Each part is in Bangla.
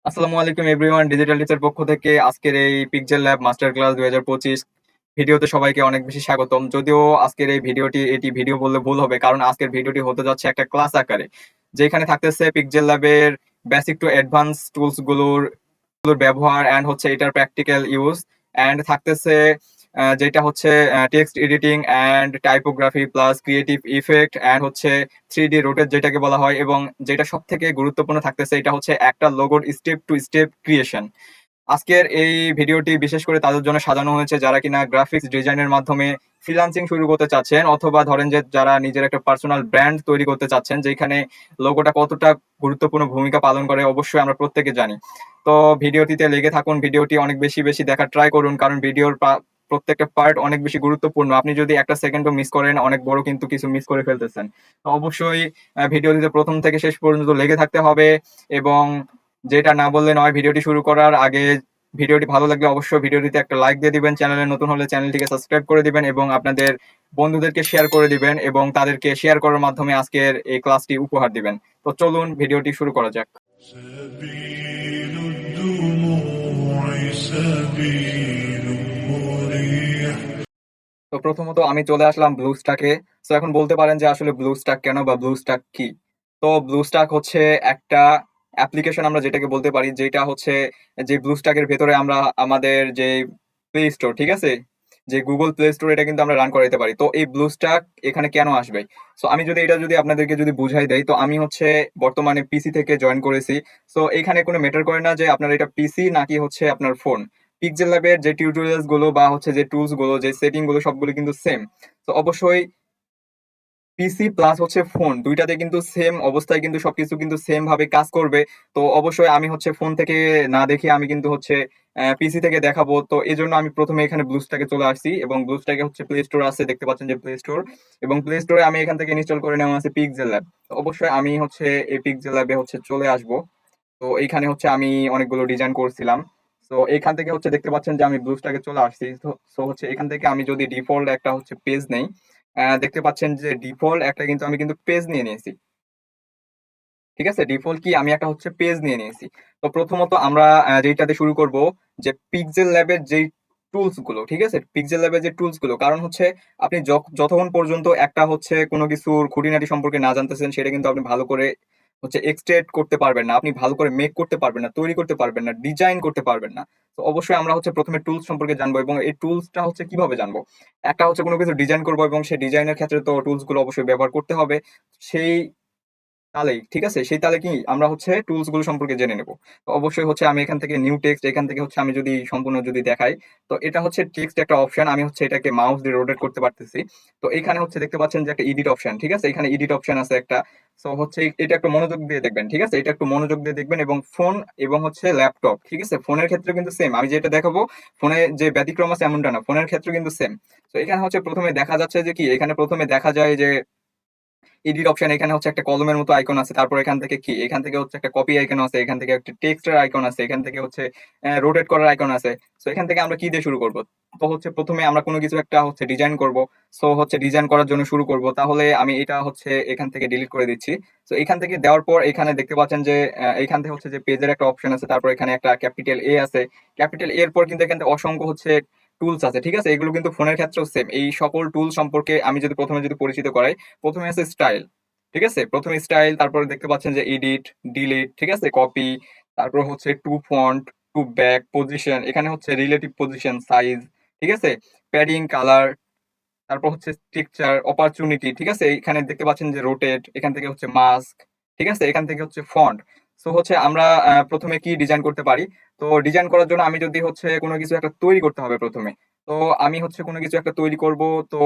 আসসালামু আলাইকুম এভরিওয়ান, ডিজিটাল টিচার পক্ষ থেকে আজকের এই পিকজেল ল্যাব মাস্টার ক্লাস 2025 ভিডিওতে সবাইকে অনেক বেশি স্বাগতম। যদিও আজকের এই ভিডিওটি ভিডিও বললে ভুল হবে, কারণ আজকের ভিডিওটি হতে যাচ্ছে একটা ক্লাস আকারে, যেখানে থাকতেছে পিকজেল ল্যাবের বেসিক টু অ্যাডভান্স টুলস গুলোর ব্যবহার এন্ড হচ্ছে এটার প্র্যাকটিক্যাল ইউজ, এন্ড থাকতেছে যেটা হচ্ছে text editing and typography plus creative effect and হচ্ছে 3D রোটেট যেটাকে বলা হয়, এবং যেটা সব থেকে গুরুত্বপূর্ণ থাকতেছে এটা হচ্ছে একটা লোগোর স্টেপ টু স্টেপ ক্রিয়েশন। আজকের এই ভিডিওটি বিশেষ করে তাদের জন্য সাজানো হয়েছে যারা কিনা গ্রাফিক্স ডিজাইনের মাধ্যমে ফ্রিল্যান্সিং শুরু করতে চাচ্ছেন, অথবা ধরেন যে যারা নিজের একটা পার্সোনাল ব্র্যান্ড তৈরি করতে চাচ্ছেন, যেখানে লোগোটা কতটা গুরুত্বপূর্ণ ভূমিকা পালন করে অবশ্যই আমরা প্রত্যেকে জানি। তো ভিডিওটিতে লেগে থাকুন, ভিডিওটি অনেক বেশি বেশি দেখার ট্রাই করুন, কারণ ভিডিওর প্রত্যেকটা পার্ট অনেক বেশি গুরুত্বপূর্ণ। আপনি যদি একটা সেকেন্ডও মিস করেন, অনেক বড় কিন্তু কিছু মিস করে ফেলতেছেন। তো অবশ্যই ভিডিওটিতে প্রথম থেকে শেষ পর্যন্ত লেগে থাকতে হবে। এবং যেটা না বললে নয়, ভিডিওটি শুরু করার আগে ভিডিওটি ভালো লাগলে অবশ্যই ভিডিওটিতে একটা লাইক দিয়ে দিবেন, চ্যানেলে নতুন হলে চ্যানেলটিকে সাবস্ক্রাইব করে দিবেন এবং আপনাদের বন্ধুদেরকে শেয়ার করে দিবেন এবং তাদেরকে শেয়ার করার মাধ্যমে আজকের এই ক্লাসটি উপহার দিবেন। তো চলুন ভিডিওটি শুরু করা যাক। سبيل الدموع سبيل مريح. তো প্রথমত আমি চলে আসলাম ব্লু স্ট্যাকে। তো এখন বলতে পারেন যে আসলে ব্লু স্ট্যাক কেন বা ব্লু স্ট্যাক কি? তো ব্লু স্ট্যাক হচ্ছে একটা অ্যাপ্লিকেশন আমরা যেটাকে বলতে পারি, যেটা হচ্ছে যে ব্লু স্ট্যাকের ভেতরে আমরা আমাদের যে প্লে স্টোর, ঠিক আছে, যে গুগল প্লে স্টোর, এটা কিন্তু আমরা রান করাইতে পারি। তো এই ব্লু স্ট্যাক এখানে কেন আসবে? সো আমি যদি এটা যদি আপনাদেরকে যদি বুঝাই দেই, তো আমি হচ্ছে বর্তমানে পিসি থেকে জয়েন করেছি। সো এখানে কোনো ম্যাটার করে না যে আপনার এটা পিসি নাকি হচ্ছে আপনার ফোন। পিক্সেল ল্যাবের যে টিউটোরিয়ালস গুলো বা হচ্ছে যে টুলস গুলো, যে সেটিং গুলো, সবগুলো কিন্তু সেম। তো অবশ্যই পিসি প্লাস হচ্ছে ফোন দুইটাতে কিন্তু সেম অবস্থায় কিন্তু সবকিছু কিন্তু সেম ভাবে কাজ করবে। তো অবশ্যই আমি হচ্ছে ফোন থেকে না দেখে আমি কিন্তু হচ্ছে পিসি থেকে দেখাবো। তো এই জন্য আমি প্রথমে এখানে ব্লুস্ট্যাকে চলে আসছি, এবং ব্লুস্ট্যাকে হচ্ছে প্লে স্টোর আছে, দেখতে পাচ্ছেন যে প্লে স্টোর, এবং প্লে স্টোরে আমি এখান থেকে ইনস্টল করে নেওয়া আছে পিক্সেল ল্যাব। তো অবশ্যই আমি হচ্ছে এই পিক্সেল ল্যাবে হচ্ছে চলে আসবো। তো এইখানে হচ্ছে আমি অনেকগুলো ডিজাইন করছিলাম। তো এইখান থেকে হচ্ছে দেখতে পাচ্ছেন যে আমি ব্লুস্টাকে চলে আসছি। তো হচ্ছে এখান থেকে আমি যদি ডিফল্ট একটা হচ্ছে পেজ নেই, দেখতে পাচ্ছেন যে ডিফল্ট একটা কিন্তু আমি কিন্তু পেজ নিয়ে নিয়েছি। ঠিক আছে, ডিফল্ট কি আমি একটা হচ্ছে পেজ নিয়ে নিয়েছি। তো প্রথমত আমরা যেটাতে শুরু করব, যে পিক্সেল ল্যাবের যেই টুলস গুলো, ঠিক আছে, পিক্সেল ল্যাবের যে টুলস গুলো, কারণ হচ্ছে আপনি যতক্ষণ পর্যন্ত একটা হচ্ছে কোনো কিছুর খুঁটিনাটি সম্পর্কে না জানতেছেন, সেটা কিন্তু আপনি ভালো করে হচ্ছে এক্সট্রেট করতে পারবেন না, আপনি ভালো করে মেক করতে পারবেন না, তৈরি করতে পারবেন না, ডিজাইন করতে পারবেন না। তো অবশ্যই আমরা হচ্ছে প্রথমে টুলস সম্পর্কে জানবো, এবং এই টুলসটা হচ্ছে কিভাবে জানবো। একটা হচ্ছে কোনো কিছু ডিজাইন করবো, এবং সেই ডিজাইনের ক্ষেত্রে তো টুলস গুলো অবশ্যই ব্যবহার করতে হবে। সেই তাহলেই ঠিক আছে, সেই তাহলে কি আমরা হচ্ছে টুলস গুলো সম্পর্কে জেনে নেব। তো অবশ্যই হচ্ছে আমি এখান থেকে নিউ টেক্সট, এখান থেকে হচ্ছে আমি যদি সম্পূর্ণ যদি দেখাই, তো এটা হচ্ছে টেক্সট একটা অপশন, আমি হচ্ছে এটাকে মাউস দিয়ে রোটেট করতে পারতেছি। তো এখানে হচ্ছে দেখতে পাচ্ছেন যে একটা এডিট অপশন, ঠিক আছে, এখানে এডিট অপশন আছে একটা। সো হচ্ছে এটা একটু মনোযোগ দিয়ে দেখবেন, ঠিক আছে, এটা একটু মনোযোগ দিয়ে দেখবেন। এবং ফোন এবং হচ্ছে ল্যাপটপ, ঠিক আছে, ফোনের ক্ষেত্রে কিন্তু সেম, আমি যেটা দেখাবো ফোনে যে ব্যতিক্রম আছে এমনটা না, ফোনের ক্ষেত্রে কিন্তু সেম। তো এখানে হচ্ছে প্রথমে দেখা যাচ্ছে যে কি, এখানে প্রথমে দেখা যায় যে এডিট অপশন, এখানে হচ্ছে একটা কলমের মতো আইকন আছে, তারপর এখান থেকে কি, এখান থেকে হচ্ছে একটা কপি আইকন আছে, এখান থেকে একটা টেক্সটের আইকন আছে, এখান থেকে হচ্ছে রোটেট করার আইকন আছে। সো এখান থেকে আমরা কি দিয়ে শুরু করব? তো হচ্ছে প্রথমে আমরা কোনো কিছু একটা হচ্ছে ডিজাইন করব। সো হচ্ছে ডিজাইন করার জন্য শুরু করব, তাহলে আমি এটা হচ্ছে এখান থেকে ডিলিট করে দিচ্ছি। তো এখান থেকে দেওয়ার পর এখানে দেখতে পাচ্ছেন যে এখান থেকে হচ্ছে যে পেজের একটা অপশন আছে, তারপর এখানে একটা ক্যাপিটাল এ আছে। ক্যাপিটাল এর পর কিন্তু এখান থেকে অসংখ্য হচ্ছে টুলস আছে, ঠিক আছে, এগুলো কিন্তু ফোনের ক্ষেত্রেও সেম। এই সকল টুল সম্পর্কে আমি যদি প্রথমে যদি পরিচিত করাই, প্রথমে আছে স্টাইল, ঠিক আছে, প্রথমে স্টাইল, তারপরে দেখতে পাচ্ছেন যে এডিট, ডিলিট, ঠিক আছে, কপি, তারপর হচ্ছে to front, to back, position, এখানে হচ্ছে রিলেটিভ পজিশন, সাইজ, ঠিক আছে, প্যাডিং, কালার, তারপর হচ্ছে স্ট্রাকচার, অপরচুনিটি, ঠিক আছে, এখানে দেখতে পাচ্ছেন যে রোটেট, এখান থেকে হচ্ছে মাস্ক, ঠিক আছে, এখান থেকে হচ্ছে ফন্ট। সো হচ্ছে আমরা প্রথমে কি ডিজাইন করতে পারি। তো ডিজাইন করার জন্য আমি যদি হচ্ছে কোনো কিছু একটা তৈরি করতে হবে প্রথমে, তো আমি হচ্ছে কোনো কিছু একটা তৈরি করব। তো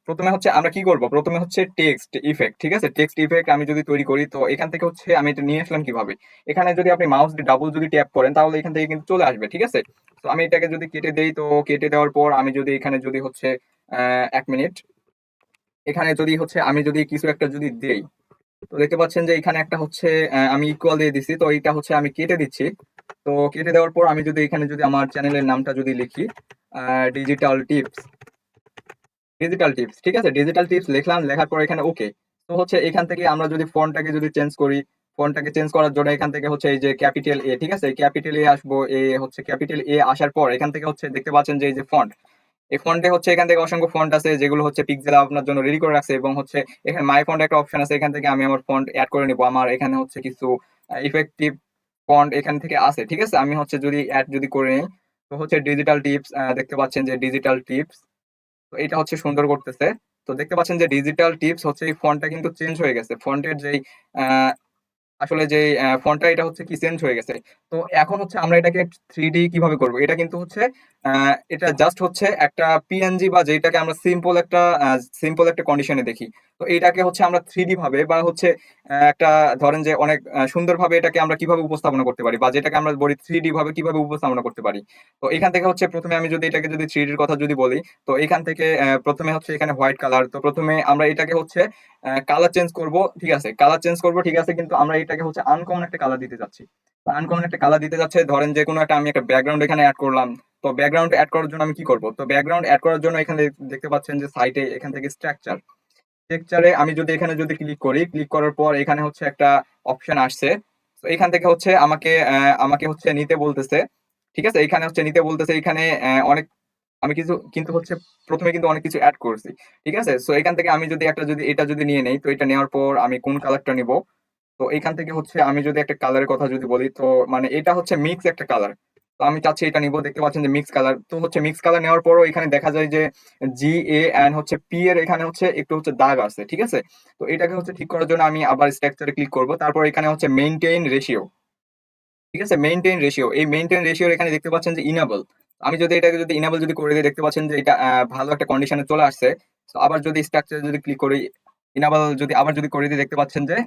প্রথমে হচ্ছে আমরা কি করব, প্রথমে হচ্ছে টেক্সট ইফেক্ট, ঠিক আছে, টেক্সট ইফেক্ট আমি যদি তৈরি করি, তো এখান থেকে হচ্ছে আমি এটা নিয়ে আসলাম কিভাবে, এখানে যদি আপনি মাউস দিয়ে ডাবল যদি ট্যাপ করেন, তাহলে এখান থেকে কিন্তু চলে আসবে, ঠিক আছে। তো আমি এটাকে যদি কেটে দেই, তো কেটে দেওয়ার পর আমি যদি এখানে যদি হচ্ছে 1 মিনিট, এখানে যদি হচ্ছে আমি যদি কিছু একটা যদি দেই, তো দেখতে পাচ্ছেন যে এখানে একটা হচ্ছে আমি ইকুয়াল দিয়ে দিছি, তো এইটা হচ্ছে আমি কেটে দিচ্ছি। তো কেটে দেওয়ার পর আমি যদি এখানে যদি আমার চ্যানেলের নামটা যদি লিখি, ডিজিটাল টিপস, ডিজিটাল টিপস, ঠিক আছে, ডিজিটাল টিপস লিখলাম, লেখার পর এখানে ওকে। তো হচ্ছে এখান থেকে আমরা যদি ফন্টটাকে যদি চেঞ্জ করি, ফন্টটাকে চেঞ্জ করার জন্য এখান থেকে হচ্ছে এই যে ক্যাপিটাল এ, ঠিক আছে, ক্যাপিটাল এ আসবো, এ হচ্ছে ক্যাপিটাল এ আসার পর এখান থেকে হচ্ছে দেখতে পাচ্ছেন যে এই যে ফন্ট, এই ফন্টে হচ্ছে এখান থেকে অসংখ্য ফন্ট আছে যেগুলো হচ্ছে পিক্সেল আপনার জন্য রেডি করে রাখছে, এবং হচ্ছে এখানে মাই ফন্ট একটা অপশন আছে, এখান থেকে আমি আমার ফন্ট অ্যাড করে নিব। আমার এখানে হচ্ছে কিছু ইফেক্টিভ ফন্ট এখান থেকে আছে, ঠিক আছে, আমি হচ্ছে যদি অ্যাড যদি করে নিই, তো হচ্ছে ডিজিটাল টিপস, দেখতে পাচ্ছেন যে ডিজিটাল টিপস, তো এটা হচ্ছে সুন্দর করতেছে। তো দেখতে পাচ্ছেন যে ডিজিটাল টিপস হচ্ছে এই ফন্টটা কিন্তু চেঞ্জ হয়ে গেছে, ফন্টের যেই আসলে যে ফন্টটা এটা হচ্ছে কি চেঞ্জ হয়ে গেছে। তো এখন হচ্ছে আমরা এটাকে 3D কিভাবে করব, এটা কিন্তু হচ্ছে এটা জাস্ট হচ্ছে একটা পিএনজি বা যেটাকে আমরা সিম্পল একটা কন্ডিশনে দেখি। তো এইটাকে হচ্ছে আমরা 3D ভাবে বা হচ্ছে একটা ধরেন যে অনেক সুন্দরভাবে এটাকে আমরা কিভাবে উপস্থাপনা করতে পারি, বা যেটাকে আমরা বলি 3D ভাবে কিভাবে উপস্থাপনা করতে পারি। তো এখান থেকে হচ্ছে প্রথমে আমি যদি এটাকে যদি 3D এর কথা যদি বলি, তো এখান থেকে প্রথমে হচ্ছে এখানে হোয়াইট কালার, তো প্রথমে আমরা এটাকে হচ্ছে কালার চেঞ্জ করব, ঠিক আছে, কালার চেঞ্জ করব, ঠিক আছে, কিন্তু আমরা এটাকে হচ্ছে আনকমন একটা কালার দিতে যাচ্ছি। আনকমন একটা কালার দিতে যাচ্ছে, ধরেন যে কোনো একটা আমি একটা ব্যাকগ্রাউন্ড এখানে অ্যাড করলাম। তো ব্যাকগ্রাউন্ড অ্যাড করার জন্য আমি কি করব, তো ব্যাকগ্রাউন্ড অ্যাড করার জন্য এখানে দেখতে পাচ্ছেন যে সাইটে এখান থেকে স্ট্রাকচারে আমি যদি এখানে যদি ক্লিক করি, ক্লিক করার পর এখানে হচ্ছে একটা অপশন আসছে। তো এখান থেকে হচ্ছে আমাকে হচ্ছে নিতে বলতেছে, ঠিক আছে, এখানে হচ্ছে নিতে বলতেছে, এখানে অনেক আমি কিছু কিন্তু হচ্ছে প্রথমে কিন্তু অনেক কিছু অ্যাড করছি, ঠিক আছে। সো এখান থেকে আমি যদি একটা যদি এটা যদি নিয়ে নেই, তো এটা নেওয়ার পর আমি কোন কালারটা নিব, তো এখান থেকে হচ্ছে আমি যদি একটা কালারের কথা যদি বলি, তো মানে এটা হচ্ছে মিক্স একটা কালার, তো আমি চাচ্ছি এটা নিব, দেখতে পাচ্ছেন যে মিক্স কালার। তো হচ্ছে মিক্স কালার নেওয়ার পরও এখানে দেখা যায় যে জি এ এন্ড হচ্ছে পি এর এখানে হচ্ছে একটু হচ্ছে দাগ আছে, ঠিক আছে। তো এটাকে হচ্ছে ঠিক করার জন্য আমি আবার স্ট্রাকচারে ক্লিক করব, তারপর এখানে হচ্ছে মেইনটেইন রেশিও, ঠিক আছে, মেইনটেইন রেশিও, এই মেইনটেইন রেশিওর এখানে দেখতে পাচ্ছেন যে ইনেবল। আমি যদি এটাকে যদি ইনেবল যদি করে দিই, দেখতে পাচ্ছেন যে এটা ভালো একটা কন্ডিশনে চলে আসছে। তো আবার যদি স্ট্রাকচারে যদি ক্লিক করি, ইনেবল যদি আবার যদি করে দিই, দেখতে পাচ্ছেন যে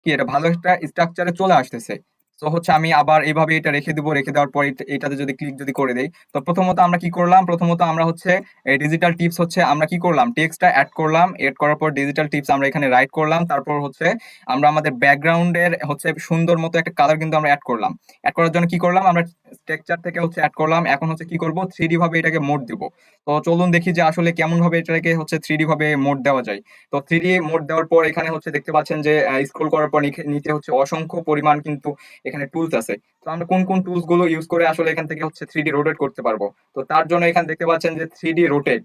কি এটা ভালো একটা স্ট্রাকচারে চলে আসতেছে। তো হচ্ছে আমি আবার এইভাবে এটা রেখে দিব, রেখে দেওয়ার পর এটাতে যদি ক্লিক যদি করে দেই, তো প্রথমত আমরা কি করলাম, প্রথমত আমরা হচ্ছে এই ডিজিটাল টিপস হচ্ছে আমরা কি করলাম, টেক্সটটা অ্যাড করলাম, এড করার পর ডিজিটাল টিপস আমরা এখানে রাইট করলাম, তারপর হচ্ছে আমরা আমাদের ব্যাকগ্রাউন্ডের হচ্ছে সুন্দর মতো একটা কালার কিন্তু আমরা অ্যাড করলাম। অ্যাড করার জন্য কি করলাম, আমরা স্ট্রাকচার থেকে হচ্ছে অ্যাড করলাম, এখন হচ্ছে কি করব, 3D ভাবে এটাকে মোড দিব। তো চলুন দেখি যে আসলে কেমন ভাবে এটাকে হচ্ছে 3D ভাবে মোড দেওয়া যায়। তো 3D মোড দেওয়ার পর এখানে হচ্ছে দেখতে পাচ্ছেন যে স্ক্রল করার পর নিচে হচ্ছে অসংখ্য পরিমাণ কিন্তু এখানে টুলস আছে। তো আমরা কোন কোন টুলস গুলো ইউজ করে আসলে এখান থেকে হচ্ছে 3D রোটেট করতে পারবো। তো তার জন্য এখানে দেখতে পাচ্ছেন যে 3D রোটেট,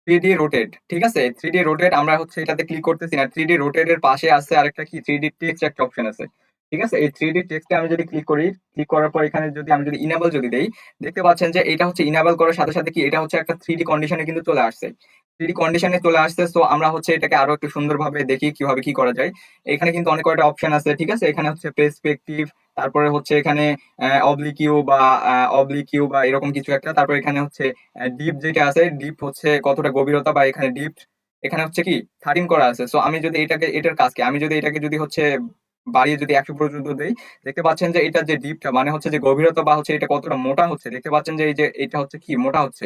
3D রোটেট, ঠিক আছে, 3D রোটেট আমরা হচ্ছে এটাতে ক্লিক করতেছি না, 3D রোটেট এর পাশে আছে আরেকটা কি 3D টেক্সট একটা অপশন আছে, ঠিক আছে। এই 3D টেক্সটে আমি যদি ক্লিক করি, ক্লিক করার পর এখানে যদি আমি যদি ইনেবল যদি দেই, দেখতে পাচ্ছেন যে এটা হচ্ছে ইনেবল করার সাথে সাথে কি এটা হচ্ছে একটা 3D কন্ডিশনে কিন্তু চলে আসছে, 3D কন্ডিশনে চলে আসছে। তো আমরা হচ্ছে এটাকে আরো একটু সুন্দরভাবে দেখি কিভাবে কি করা যায়। এখানে কিন্তু অনেক কয়টা অপশন আছে, ঠিক আছে, এখানে হচ্ছে পের্সপেক্টিভ, তারপরে হচ্ছে এখানে অবলিকিউ বা এরকম কিছু একটা, তারপর এখানে হচ্ছে ডিপ যেটা আছে, ডিপ হচ্ছে কতটা গভীরতা, বা এখানে ডিপ এখানে হচ্ছে কি 13 করা আছে। সো আমি যদি এটার কাজকে আমি যদি এটাকে যদি হচ্ছে বাড়িয়ে যদি 100 পর্যন্ত দেই, দেখতে পাচ্ছেন যে এটা যে ডিপটা মানে হচ্ছে যে গভীরতা বা হচ্ছে এটা কতটা মোটা হচ্ছে, দেখতে পাচ্ছেন যে এই যে এটা হচ্ছে কি মোটা হচ্ছে।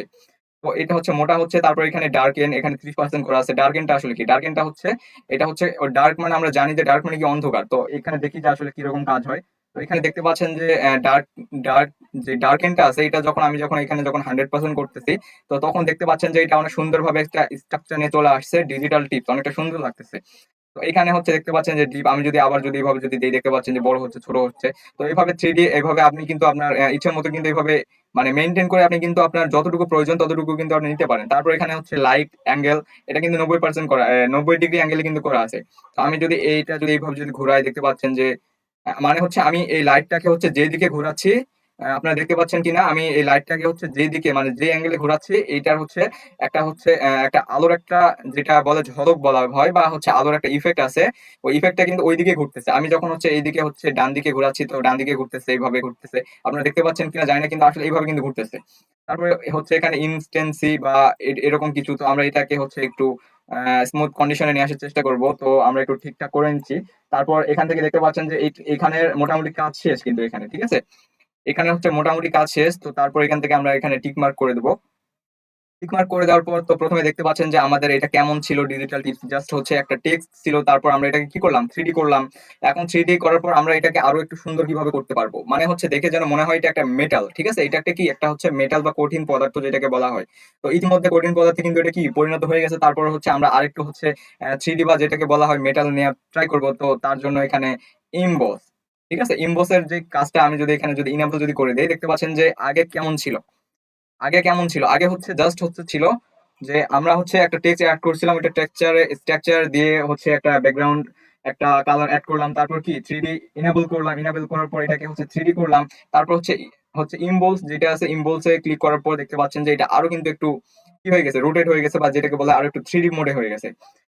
তো এটা হচ্ছে মোটা হচ্ছে, তারপর এখানে ডার্কেন এখানে 30% করা আছে। ডার্কেনটা আসলে কি, ডার্কেনটা হচ্ছে এটা হচ্ছে ডার্ক মানে আমরা জানি যে ডার্ক মানে কি অন্ধকার। তো এখানে দেখি যে আসলে কিরকম কাজ হয়। তো এখানে দেখতে পাচ্ছেন যে ডার্ক ডার্ক যে ডার্কেনটা আছে, এটা যখন এখানে যখন 100% করতেছি, তো তখন দেখতে পাচ্ছেন যে এটা অনেক সুন্দরভাবে একটা স্ট্রাকচার নিয়ে চলে আসছে, ডিজিটাল টিপস অনেকটা সুন্দর লাগতেছে। তো এখানে হচ্ছে দেখতে পাচ্ছেন যে ডিপ আমি যদি আবার যদি এইভাবে যদি দেই, দেখতে পাচ্ছেন যে বড় হচ্ছে ছোট হচ্ছে। তো এইভাবে 3D এইভাবে আপনি কিন্তু আপনার ইচ্ছা মতো কিন্তু এইভাবে মানে মেনটেন করে আপনি কিন্তু আপনার যতটুকু প্রয়োজন ততটুকু কিন্তু আপনি নিতে পারেন। তারপর এখানে হচ্ছে লাইট অ্যাঙ্গেল, এটা কিন্তু 90% করা 90 ডিগ্রি অ্যাঙ্গেলে কিন্তু করা আছে। তো আমি যদি এইটা যদি এইভাবে যদি ঘুরাই, দেখতে পাচ্ছেন যে মানে হচ্ছে আমি এই লাইটটাকে হচ্ছে যেদিকে ঘোরাচ্ছি, আপনারা দেখতে পাচ্ছেন কিনা, আমি এই লাইটটাকে হচ্ছে যেদিকে মানে যে অ্যাঙ্গেলে ঘোরাচ্ছি এইটার হচ্ছে একটা আলোর একটা যেটা বলে ঝলক বলা হয়, বা হচ্ছে আলোর একটা ইফেক্ট আছে, ওই ইফেক্টটা কিন্তু ওইদিকে ঘুরতেছে। আমি যখন হচ্ছে এইদিকে হচ্ছে ডান দিকে ঘোরাচ্ছি, তো ডান দিকে ঘুরতেছে, এইভাবে ঘুরতেছে। আপনারা দেখতে পাচ্ছেন কিনা জানি না, কিন্তু আসলে এইভাবে কিন্তু ঘুরতেছে। তারপরে হচ্ছে এখানে ইনস্টেন্সি বা এরকম কিছু, তো আমরা এটাকে হচ্ছে একটু স্মুথ কন্ডিশনে নিয়ে আসার চেষ্টা করব। তো আমরা একটু ঠিকঠাক করে নিচ্ছি। তারপর এখান থেকে দেখতে পাচ্ছেন যে এখানের মোটামুটি কাজ শেষ কিন্তু এখানে, ঠিক আছে, এখানে হচ্ছে মোটামুটি কাজ শেষ। তো তারপর এখান থেকে আমরা এখানে টিক মার্ক করে দেবো। টিকমার্ক করে দেওয়ার পর তো প্রথমে দেখতে পাচ্ছেন যে আমাদের এটা কেমন ছিল ডিজিটাল টিপস, জাস্ট হচ্ছে একটা টেক্সট ছিল, তারপর আমরা এটাকে কি করলাম, 3D করলাম। এখন 3D করার পর আমরা এটাকে আরো একটু সুন্দর কিভাবে করতে পারবো, মানে হচ্ছে দেখে যেন মনে হয় এটা একটা মেটাল, ঠিক আছে, এটা একটা কি একটা হচ্ছে মেটাল বা কঠিন পদার্থ যেটাকে বলা হয়। তো ইতিমধ্যে কঠিন পদার্থে কিন্তু এটা কি পরিণত হয়ে গেছে, তারপর হচ্ছে আমরা আরেকটু হচ্ছে 3D বা যেটাকে বলা হয় মেটাল নেওয়ার ট্রাই করব। তো তার জন্য এখানে ইমবস, ঠিক আছে, ইমবসের যে কাজটা আমি যদি এখানে যদি ইনেবল যদি করে দেই, দেখতে পাচ্ছেন যে আগে কেমন ছিল। আগে হচ্ছে জাস্ট হচ্ছে ছিল যে আমরা হচ্ছে একটা টেক্সট অ্যাড করছিলাম, ওটা টেক্সচারে স্ট্রাকচার দিয়ে হচ্ছে একটা ব্যাকগ্রাউন্ড একটা কালার অ্যাড করলাম, তারপর কি 3D ইনেবল করলাম, ইনেবল করার পর এটাকে হচ্ছে 3D করলাম। তারপর হচ্ছে হচ্ছে ইমবোলস যেটা আছে, ইমবোলসে ক্লিক করার পর দেখতে পাচ্ছেন যে এটা আরো কিন্তু একটু কি হয়ে গেছে, রোটেট হয়ে গেছে, বা যেটাকে বলে আরো একটু 3D মোডে হয়ে গেছে।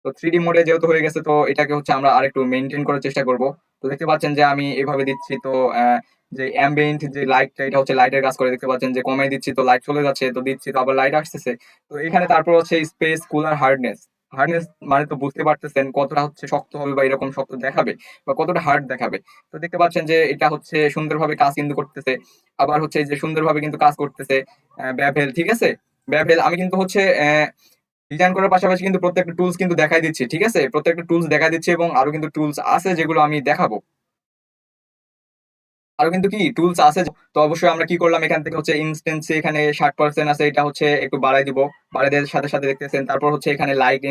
তো 3D মোডে যেহেতু হয়ে গেছে, তো এটাকে হচ্ছে আমরা আরেকটু মেইনটেইন করার চেষ্টা করব। তো দেখতে পাচ্ছেন যে আমি এভাবে দিচ্ছি, তো যে অ্যাম্বিয়েন্ট যে লাইটটা, এটা হচ্ছে লাইটের কাজ করে, দেখতে পাচ্ছেন যে কমিয়ে দিচ্ছি তো লাইট চলে যাচ্ছে, তো দিচ্ছি তো আবার লাইট আসতেছে। তো এখানে তারপর হচ্ছে স্পেস কুলার হার্ডনেস, হার্ডনেস মানে তো বুঝতে পারতেছেন কতটা হচ্ছে শক্ত হবে বা এরকম শক্ত দেখাবে বা কতটা হার্ড দেখাবে। তো দেখতে পাচ্ছেন যে এটা হচ্ছে সুন্দরভাবে কাজ কিন্তু করতেছে। আবার হচ্ছে এই যে সুন্দরভাবে কিন্তু কাজ করতেছে ব্যাভেল, ঠিক আছে, ব্যাভেল আমি কিন্তু হচ্ছে ডিজাইন করার পাশাপাশি কিন্তু প্রত্যেকটা টুলস কিন্তু দেখাই দিচ্ছি, ঠিক আছে, প্রত্যেকটা টুলস দেখাই দিচ্ছি এবং আরো কিন্তু টুলস আছে যেগুলো আমি দেখাবো। আরো কিন্তু কি টুলস আছে। তো অবশ্যই আমরা কি করলাম, এখান থেকে হচ্ছে ইনস্ট্যান্স এখানে 60% আছে, এটা হচ্ছে একটু বাড়াই দিব। বাড়াই দেওয়ার সাথে সাথে দেখতেছেন তারপর হচ্ছে এখানে লাইট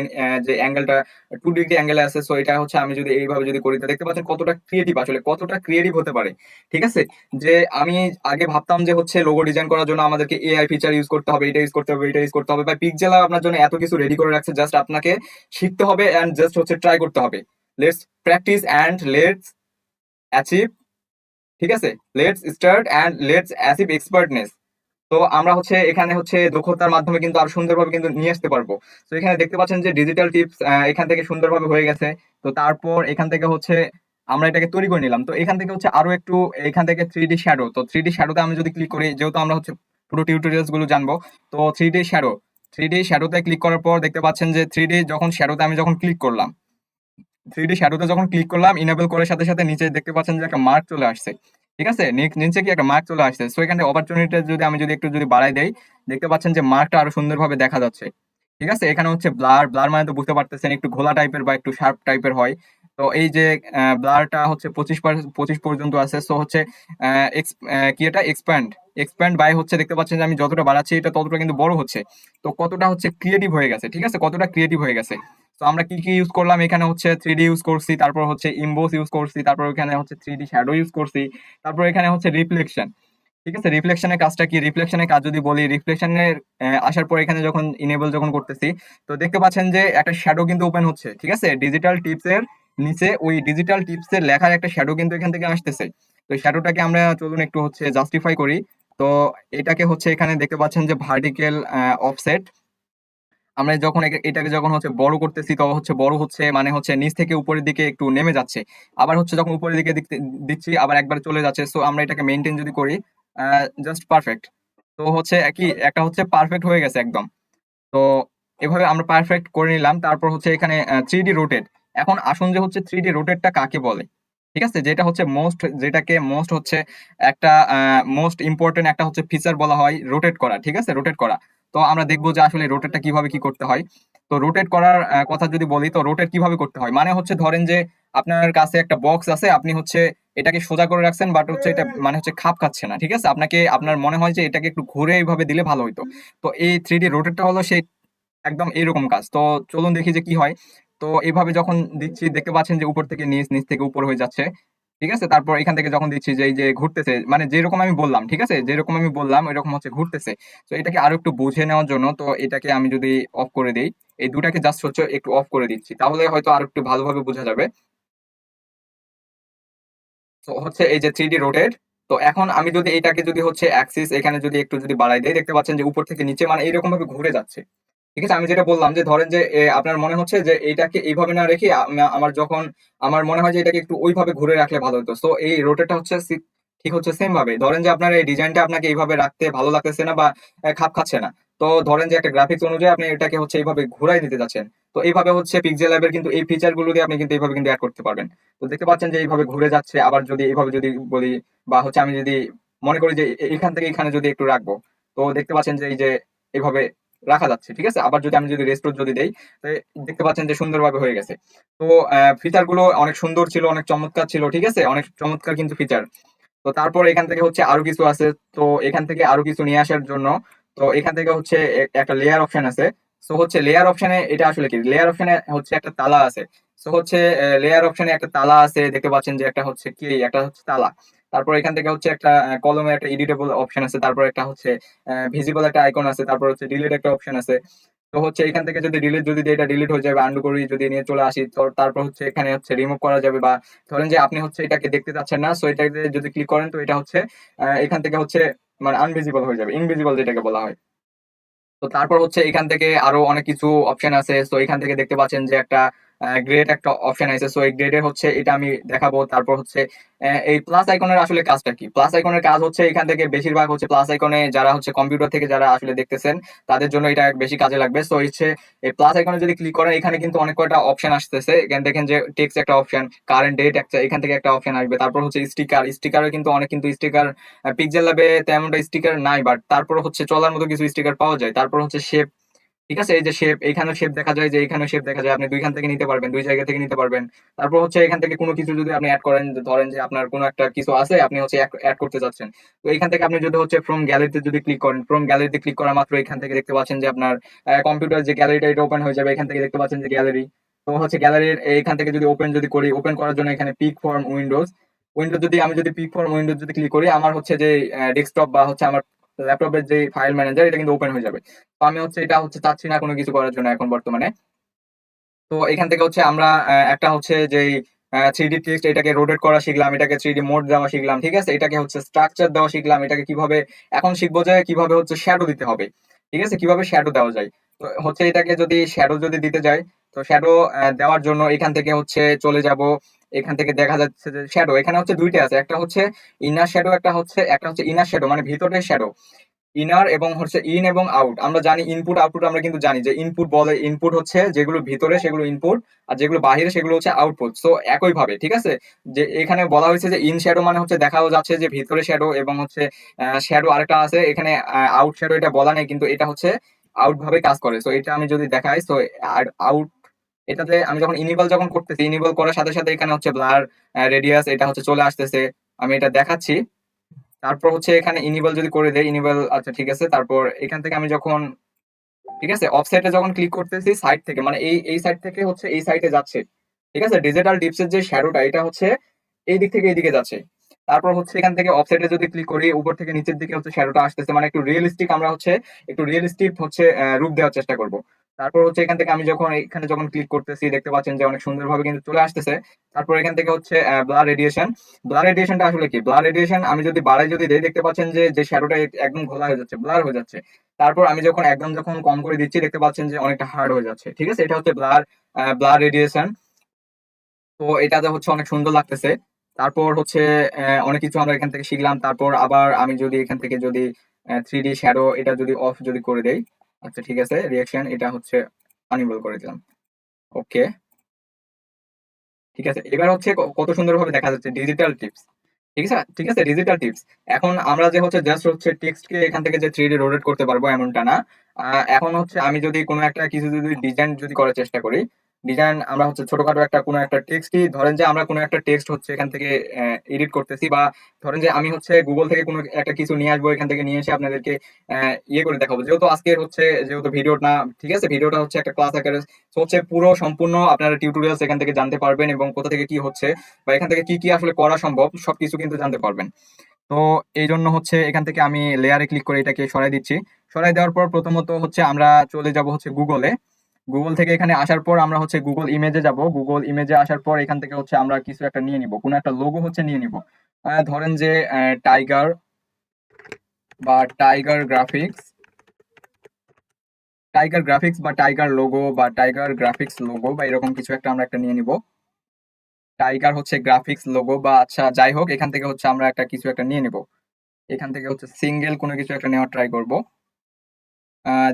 যে অ্যাঙ্গেলটা 2 ডিগ্রি অ্যাঙ্গেলে আছে, সো এটা হচ্ছে আমি যদি এইভাবে যদি করি, তো দেখতে পাচ্ছেন কতটা ক্রিয়েটিভ, আসলে কতটা ক্রিয়েটিভ হতে পারে, ঠিক আছে। যে আমি আগে ভাবতাম যে হচ্ছে লোগো ডিজাইন করার জন্য আমাদেরকে এআই ফিচার ইউজ করতে হবে, এটা ইউজ করতে হবে, এটা ইউজ করতে হবে, বা পিক্সেল আপনার জন্য এত কিছু রেডি করে রাখছে, জাস্ট আপনাকে শিখতে হবে এন্ড জাস্ট হচ্ছে ট্রাই করতে হবে। Let's practice and let's achieve, ঠিক আছে, let's start and let's achieve expertness. তো আমরা হচ্ছে এখানে হচ্ছে দক্ষতার মাধ্যমে কিন্তু আরো সুন্দরভাবে কিন্তু নিয়ে আসতে পারবো। তো এখানে দেখতে পাচ্ছেন যে ডিজিটাল টিপস এখান থেকে সুন্দরভাবে হয়ে গেছে। তো তারপর এখান থেকে হচ্ছে আমরা এটাকে তৈরি করে নিলাম। তো এখান থেকে হচ্ছে আরো একটু এখান থেকে 3D শ্যাডো, তো 3D শ্যাডোতে আমি যদি ক্লিক করি, যেহেতু আমরা হচ্ছে পুরো টিউটোরিয়ালস গুলো জানবো, তো 3D শ্যাডোতে ক্লিক করার পর দেখতে পাচ্ছেন যে 3D যখন শ্যাডোতে আমি যখন ক্লিক করলাম, 3D শ্যাডোতে যখন ক্লিক করলাম ইনেবল করার সাথে সাথে নিচে দেখতে পাচ্ছেন যে একটা মার্ক চলে আসছে, ঠিক আছে, নিচে কি একটা মার্ক চলে আসছে। সো এখানে অপরচুনিটি যদি আমি যদি একটু যদি বাড়াই দেই, দেখতে পাচ্ছেন যে মার্কটা আরো সুন্দরভাবে দেখা যাচ্ছে, ঠিক আছে। এখানে হচ্ছে ব্লার, ব্লার মানে তো বুঝতে পারতেছেন একটু ঘোলা টাইপের বা একটু শার্প টাইপের হয়। তো এই যে ব্লারটা হচ্ছে 25 পর্যন্ত আছে, সো হচ্ছে কি এটা এক্সপ্যান্ড, এক্সপ্যান্ড বাই হচ্ছে দেখতে পাচ্ছেন যে আমি যতটা বাড়াচ্ছি এটা ততটা কিন্তু বড় হচ্ছে। তো কতটা হচ্ছে ক্রিয়েটিভ হয়ে গেছে, ঠিক আছে, কতটা ক্রিয়েটিভ হয়ে গেছে। তো আমরা কি কি ইউজ করলাম, এখানে হচ্ছে 3D ইউজ করছি, তারপর হচ্ছে ইমবোস ইউজ করছি, তারপর এখানে হচ্ছে 3D শ্যাডো ইউজ করছি, তারপর এখানে হচ্ছে রিফ্লেকশন, ঠিক আছে। রিফ্লেকশনের কাজটা কি, রিফ্লেকশনের কাজ যদি বলি, রিফ্লেকশনের আসার পর এখানে যখন ইনেবল যখন করতেছি, তো দেখতে পাচ্ছেন যে একটা শ্যাডো কিন্তু ওপেন হচ্ছে, ঠিক আছে, ডিজিটাল টিপস এর নিচে ওই ডিজিটাল টিপস এর লেখার একটা শ্যাডো কিন্তু এখান থেকে আসতেছে। তো শ্যাডোটাকে আমরা চলুন একটু হচ্ছে জাস্টিফাই করি। তো এটাকে হচ্ছে এখানে দেখতে পাচ্ছেন যে ভার্টিক্যাল অফসেট, আমরা যখন এটাকে যখন হচ্ছে বড় করতেছি, তো হচ্ছে বড় হচ্ছে মানে হচ্ছে নিচ থেকে উপরের দিকে একটু নেমে যাচ্ছে, আবার হচ্ছে যখন উপরের দিকে দিচ্ছি আবার একবার চলে যাচ্ছে। সো আমরা এটাকে মেনটেন যদি করি, জাস্ট পারফেক্ট, তো হচ্ছে একই একটা হচ্ছে পারফেক্ট হয়ে গেছে একদম। তো এভাবে আমরা পারফেক্ট করে নিলাম। তারপর হচ্ছে এখানে 3D রোটেট। এখন আসুন যে হচ্ছে 3D রোটেটটা কাকে বলে, ঠিক আছে, যেটা হচ্ছে মোস্ট, যেটাকে মোস্ট হচ্ছে একটা মোস্ট ইম্পর্টেন্ট একটা হচ্ছে ফিচার বলা হয় রোটেট করা, ঠিক আছে, রোটেট করা। তো আমরা দেখবো যে আসলে রোটেটটা কিভাবে কি করতে হয়। তো রোটেট করার কথা যদি বলি, তো রোটেট কিভাবে করতে হয়, মানে হচ্ছে ধরেন যে আপনার কাছে একটা বক্স আছে, আপনি হচ্ছে এটাকে সোজা করে রাখছেন, বাট হচ্ছে এটা মানে হচ্ছে খাপ খাচ্ছে না, ঠিক আছে, আপনাকে আপনার মনে হয় যে এটাকে একটু ঘুরে এইভাবে দিলে ভালো হইতো। তো এই 3D রোটেটটা হলো সেই একদম এরকম কাজ। তো চলুন দেখি যে কি হয়। তো এইভাবে যখন দিচ্ছি দেখতে পাচ্ছেন যে উপর থেকে নিচ, নিচ থেকে উপর হয়ে যাচ্ছে, ঠিক আছে। তারপর এখান থেকে যখন দিচ্ছি যে এই যে ঘুরতেছে, মানে যেরকম আমি বললাম, ঠিক আছে, যেরকম আমি বললাম ওইরকম হচ্ছে ঘুরতেছে। তো এটাকে আরো একটু বুঝে নেওয়ার জন্য, তো এটাকে আমি যদি অফ করে দেই, এই দুটাকে জাস্ট হচ্ছে একটু অফ করে দিচ্ছি, তাহলে হয়তো আরো একটু ভালোভাবে বোঝা যাবে। তো হচ্ছে এই যে 3D রোটেট। তো এখন আমি যদি এটাকে যদি হচ্ছে অ্যাক্সিস এখানে যদি একটু যদি বাড়াই দেই, দেখতে পাচ্ছেন যে উপর থেকে নিচে মানে এইরকম ভাবে ঘুরে যাচ্ছে, ঠিক আছে। আমি যেটা বললাম যে ধরেন যে আপনার মনে হচ্ছে যে এইটাকে এইভাবে না রেখে আমার যখন আমার মনে হয় যে এটাকে একটু ওইভাবে ঘুরে রাখলে ভালো হতো, সো এই রোটেটটা হচ্ছে ঠিক হচ্ছে সেম ভাবে। ধরেন যে আপনার এই ডিজাইনটা আপনাকে এইভাবে রাখতে ভালো লাগতেছে না বা খাপ খাচ্ছে না, তো ধরেন যে একটা গ্রাফিক্স অনুযায়ী আপনি এটাকে হচ্ছে এইভাবে ঘুরাই নিতে যাচ্ছেন। তো এইভাবে হচ্ছে পিক্সেল ল্যাবের কিন্তু এই ফিচার গুলো দিয়ে আপনি কিন্তু এইভাবে কিন্তু অ্যাড করতে পারবেন। তো দেখতে পাচ্ছেন যে এইভাবে ঘুরে যাচ্ছে, আবার যদি এইভাবে যদি বলি বা হচ্ছে আমি যদি মনে করি যে এখান থেকে এখানে যদি একটু রাখবো, তো দেখতে পাচ্ছেন যে এই যে এইভাবে রাখা যাচ্ছে, ঠিক আছে? আবার যদি আমি যদি রেস্টোর যদি দেই, তো দেখতে পাচ্ছেন যে সুন্দরভাবে হয়ে গেছে। তো ফিচার গুলো অনেক সুন্দর ছিল, অনেক চমৎকার ছিল, ঠিক আছে? অনেক চমৎকার কিন্তু ফিচার। তো তারপর এখান থেকে হচ্ছে আরো কিছু আছে। তো এখান থেকে আরো কিছু নিয়ে আসার জন্য, তো এখান থেকে হচ্ছে একটা লেয়ার অপশন আছে। সো হচ্ছে লেয়ার অপশনে এটা আসলে কি, লেয়ার অপশনে হচ্ছে একটা তালা আছে। সো হচ্ছে লেয়ার অপশনে একটা তালা আছে, দেখতে পাচ্ছেন যে একটা হচ্ছে কি, একটা হচ্ছে তালা। তারপর এখান থেকে হচ্ছে একটা কলমে একটা এডিটেবল অপশন আছে, তারপর একটা হচ্ছে ভিজিবল একটা আইকন আছে, তারপর হচ্ছে ডিলিট একটা অপশন আছে। তো হচ্ছে এখান থেকে যদি ডিলিট যদি দিই, এটা ডিলিট হয়ে যাবে, আন্ডু করি যদি নিয়ে চলে আসি, তো তারপর হচ্ছে এখানে হচ্ছে রিমুভ করা যাবে, বা ধরেন যে আপনি হচ্ছে এটাকে দেখতে চাচ্ছেন না, সো এটাকে যদি ক্লিক করেন তো এটা হচ্ছে এখান থেকে হচ্ছে মানে আনভিজিবল হয়ে যাবে, ইনভিজিবল যেটাকে বলা হয়। তো তারপর হচ্ছে এখান থেকে আরো অনেক কিছু অপশন আছে। তো এখান থেকে দেখতে পাচ্ছেন যে একটা গ্রেড একটা অপশন আছে। সো এই গ্রেডের হচ্ছে এটা আমি দেখাবো। তারপর হচ্ছে এই প্লাস আইকনের আসলে কাজটা কি, প্লাস আইকনের কাজ হচ্ছে এখান থেকে বেশিরভাগ হচ্ছে প্লাস আইকনে যারা হচ্ছে কম্পিউটার থেকে যারা আসলে দেখতেছেন তাদের জন্য এটা বেশি কাজে লাগবে। সো হচ্ছে এই প্লাস আইকনে যদি ক্লিক করেন, এখানে কিন্তু অনেক কয়টা অপশন আসতেছে। এখানে দেখেন যে টেক্সট একটা অপশন, কারেন্ট ডেট একটা, এখান থেকে একটা অপশন আসবে। তারপর হচ্ছে স্টিকার, স্টিকারে কিন্তু অনেক কিন্তু স্টিকার পিক্সেল ল্যাবে তেমনটা স্টিকার নাই, বাট তারপর হচ্ছে চলার মতো কিছু স্টিকার পাওয়া যায়। তারপর হচ্ছে শেপ, ঠিক আছে? এই যে শেপ, এইখানেও শেপ দেখা যায়, যে এইখানেও শেপ দেখা যায়, আপনি দুইখান থেকে নিতে পারবেন, দুই জায়গা থেকে নিতে পারবেন। তারপর হচ্ছে এখান থেকে কোনো কিছু যদি আপনি অ্যাড করেন, ধরেন যে আপনার কোনো একটা কিছু আছে, আপনি হচ্ছে অ্যাড করতে চাচ্ছেন, তো এখান থেকে আপনি যদি হচ্ছে ফ্রম গ্যালারিতে যদি ক্লিক করেন, ফ্রম গ্যালারিতে ক্লিক করা মাত্র এখান থেকে দেখতে পাচ্ছেন যে আপনার কম্পিউটার যে গ্যালারিটা এটা ওপেন হয়ে যাবে। এখান থেকে দেখতে পাচ্ছেন যে গ্যালারি। তো হচ্ছে গ্যালারির এইখান থেকে যদি ওপেন যদি করি, ওপেন করার জন্য এখানে পিক ফর্ম উইন্ডোজ, উইন্ডোজ যদি আমি যদি পিক ফর্ম উইন্ডোজ যদি ক্লিক করি, আমার হচ্ছে যে ডেস্কটপ বা হচ্ছে আমার ল্যাপটপের যে ফাইল ম্যানেজার, এটা কিন্তু ওপেন হয়ে যাবে। তো আমি হচ্ছে এটা হচ্ছে চাচ্ছি না কোনো কিছু করার জন্য এখন বর্তমানে। তো এখান থেকে হচ্ছে আমরা একটা হচ্ছে যে থ্রি ডি টেক্সট, এটাকে রোটেট করা শিখলাম, এটাকে থ্রি ডি মোড দেওয়া শিখলাম, ঠিক আছে? এটাকে হচ্ছে স্ট্রাকচার দেওয়া শিখলাম, এটাকে কিভাবে এখন শিখবো যে কিভাবে হচ্ছে শ্যাডো দিতে হবে, ঠিক আছে? কিভাবে শ্যাডো দেওয়া যায়। তো হচ্ছে এটাকে যদি শ্যাডো যদি দিতে যাই, তো শ্যাডো দেওয়ার জন্য এখান থেকে হচ্ছে চলে যাব। এখান থেকে দেখা যাচ্ছে যে শ্যাডো এখানে হচ্ছে দুইটা আছে, একটা হচ্ছে ইনার শ্যাডো, একটা হচ্ছে ইনার শ্যাডো মানে ভিতরের শ্যাডো। ইনার এবং হচ্ছে ইন এবং আউট, আমরা জানি ইনপুট আউটপুট, আমরা কিন্তু জানি যে ইনপুট বলে, ইনপুট হচ্ছে যেগুলো ভিতরে সেগুলো ইনপুট, আর যেগুলো বাহিরে সেগুলো হচ্ছে আউটপুট। সো একই ভাবে, ঠিক আছে? যে এখানে বলা হয়েছে যে ইন শ্যাডো মানে হচ্ছে দেখাও যাচ্ছে যে ভিতরে শ্যাডো, এবং হচ্ছে শ্যাডো আরেকটা আছে এখানে আউট শ্যাডো, এটা বলা নেই কিন্তু এটা হচ্ছে আউট ভাবে কাজ করে। সো এটা আমি যদি দেখাই, সো আউট, এটাতে আমি যখন ইনেবল যখন করতেছি, ইনেবল করার সাথে সাথে এখানে হচ্ছে ব্লার রেডিয়াস এটা হচ্ছে চলে আসতেছে, আমি এটা দেখাচ্ছি। তারপর হচ্ছে এখানে ইনেবল যদি করে দেই, ইনেবল, আচ্ছা ঠিক আছে। তারপর এখান থেকে আমি যখন, ঠিক আছে, অফসেটে যখন ক্লিক করতেছি সাইড থেকে, মানে এই সাইড থেকে হচ্ছে এই সাইডে যাচ্ছে, ঠিক আছে? ডিজিটাল ডিপসের যে শ্যাডোটা এটা হচ্ছে এই দিক থেকে এইদিকে যাচ্ছে। তারপর হচ্ছে এখান থেকে অফসেটে যদি ক্লিক করি, উপর থেকে নিচের দিকে হচ্ছে শ্যাডোটা আসতেছে, মানে একটু রিয়েলিস্টিক, আমরা হচ্ছে একটু রিয়েলিস্টিক হচ্ছে রূপ দেওয়ার চেষ্টা করব। তারপর হচ্ছে এখান থেকে আমি যখন এখানে যখন ক্লিক করতেছি, দেখতে পাচ্ছেন যে অনেক সুন্দরভাবে কিন্তু চলে আসতেছে। তারপর এখান থেকে হচ্ছে ব্লার রেডিয়েশন, ব্লার রেডিয়েশনটা আসলে কি, ব্লার রেডিয়েশন আমি যদি বাড়াই যদি দেই, দেখতে পাচ্ছেন যে শ্যাডোটা একদম ঘোলা হয়ে যাচ্ছে, ব্লার হয়ে যাচ্ছে। তারপর আমি যখন একদম যখন কম করে দিচ্ছি, দেখতে পাচ্ছেন যে অনেকটা হার্ড হয়ে যাচ্ছে, ঠিক আছে? এটা হচ্ছে ব্লার রেডিয়েশন। তো এটাতে হচ্ছে অনেক সুন্দর লাগতেছে। তারপর হচ্ছে অনেক কিছু আমরা এখান থেকে শিখলাম। তারপর আবার আমি যদি এখান থেকে যদি থ্রি ডি শ্যাডো এটা যদি অফ যদি করে দেই, আচ্ছা ঠিক আছে, রিয়াকশন এটা হচ্ছে আনইবল করে দিলাম। ওকে, ঠিক আছে। এবার হচ্ছে কত সুন্দরভাবে দেখা যাচ্ছে ডিজিটাল টিপস, ঠিক আছে, ঠিক আছে, ডিজিটাল টিপস। এখন আমরা যে হচ্ছে জাস্ট হচ্ছে টেক্সটকে এখান থেকে যে থ্রি ডি রোটেট করতে পারবো এমনটা না। এখন হচ্ছে আমি যদি কোনো একটা কিছু যদি ডিজাইন যদি করার চেষ্টা করি, ডিজাইন আমরা হচ্ছে ছোটখাটো একটা কোনো একটা টেক্সটই, ধরেন যে আমরা কোনো একটা টেক্সট হচ্ছে এখান থেকে এডিট করতেছি, বা ধরেন যে আমি হচ্ছে গুগল থেকে কোনো একটা কিছু নিয়ে আসবো, এখান থেকে নিয়ে এসে আপনাদেরকে ইয়ে করে দেখাবো। যেহেতু আজকের হচ্ছে যেহেতু ভিডিও না, ঠিক আছে, ভিডিওটা হচ্ছে একটা ক্লাস আকারে, তো হচ্ছে পুরো সম্পূর্ণ আপনারা টিউটোরিয়ালস এখান থেকে জানতে পারবেন, এবং কোথা থেকে কি হচ্ছে বা এখান থেকে কি কি আসলে করা সম্ভব সবকিছু কিন্তু জানতে পারবেন। তো এই জন্য হচ্ছে এখান থেকে আমি লেয়ারে ক্লিক করে এটাকে সরাই দিচ্ছি। সরাই দেওয়ার পর প্রথমত হচ্ছে আমরা চলে যাব হচ্ছে গুগলে। গুগল থেকে এখানে আসার পর আমরা হচ্ছে গুগল ইমেজে যাব। গুগল ইমেজে আসার পর এখান থেকে হচ্ছে আমরা কিছু একটা নিয়ে নিব, কোনো একটা লোগো হচ্ছে নিয়ে নিব। ধরেন যে টাইগার বা টাইগার গ্রাফিক্স, টাইগার গ্রাফিক্স বা টাইগার লোগো বা টাইগার গ্রাফিক্স লোগো বা এরকম কিছু একটা আমরা একটা নিয়ে নিব। টাইগার হচ্ছে গ্রাফিক্স লোগো, বা আচ্ছা যাই হোক, এখান থেকে হচ্ছে আমরা একটা কিছু একটা নিয়ে নিব। এখান থেকে হচ্ছে সিঙ্গেল কোনো কিছু একটা নেওয়ার ট্রাই করব।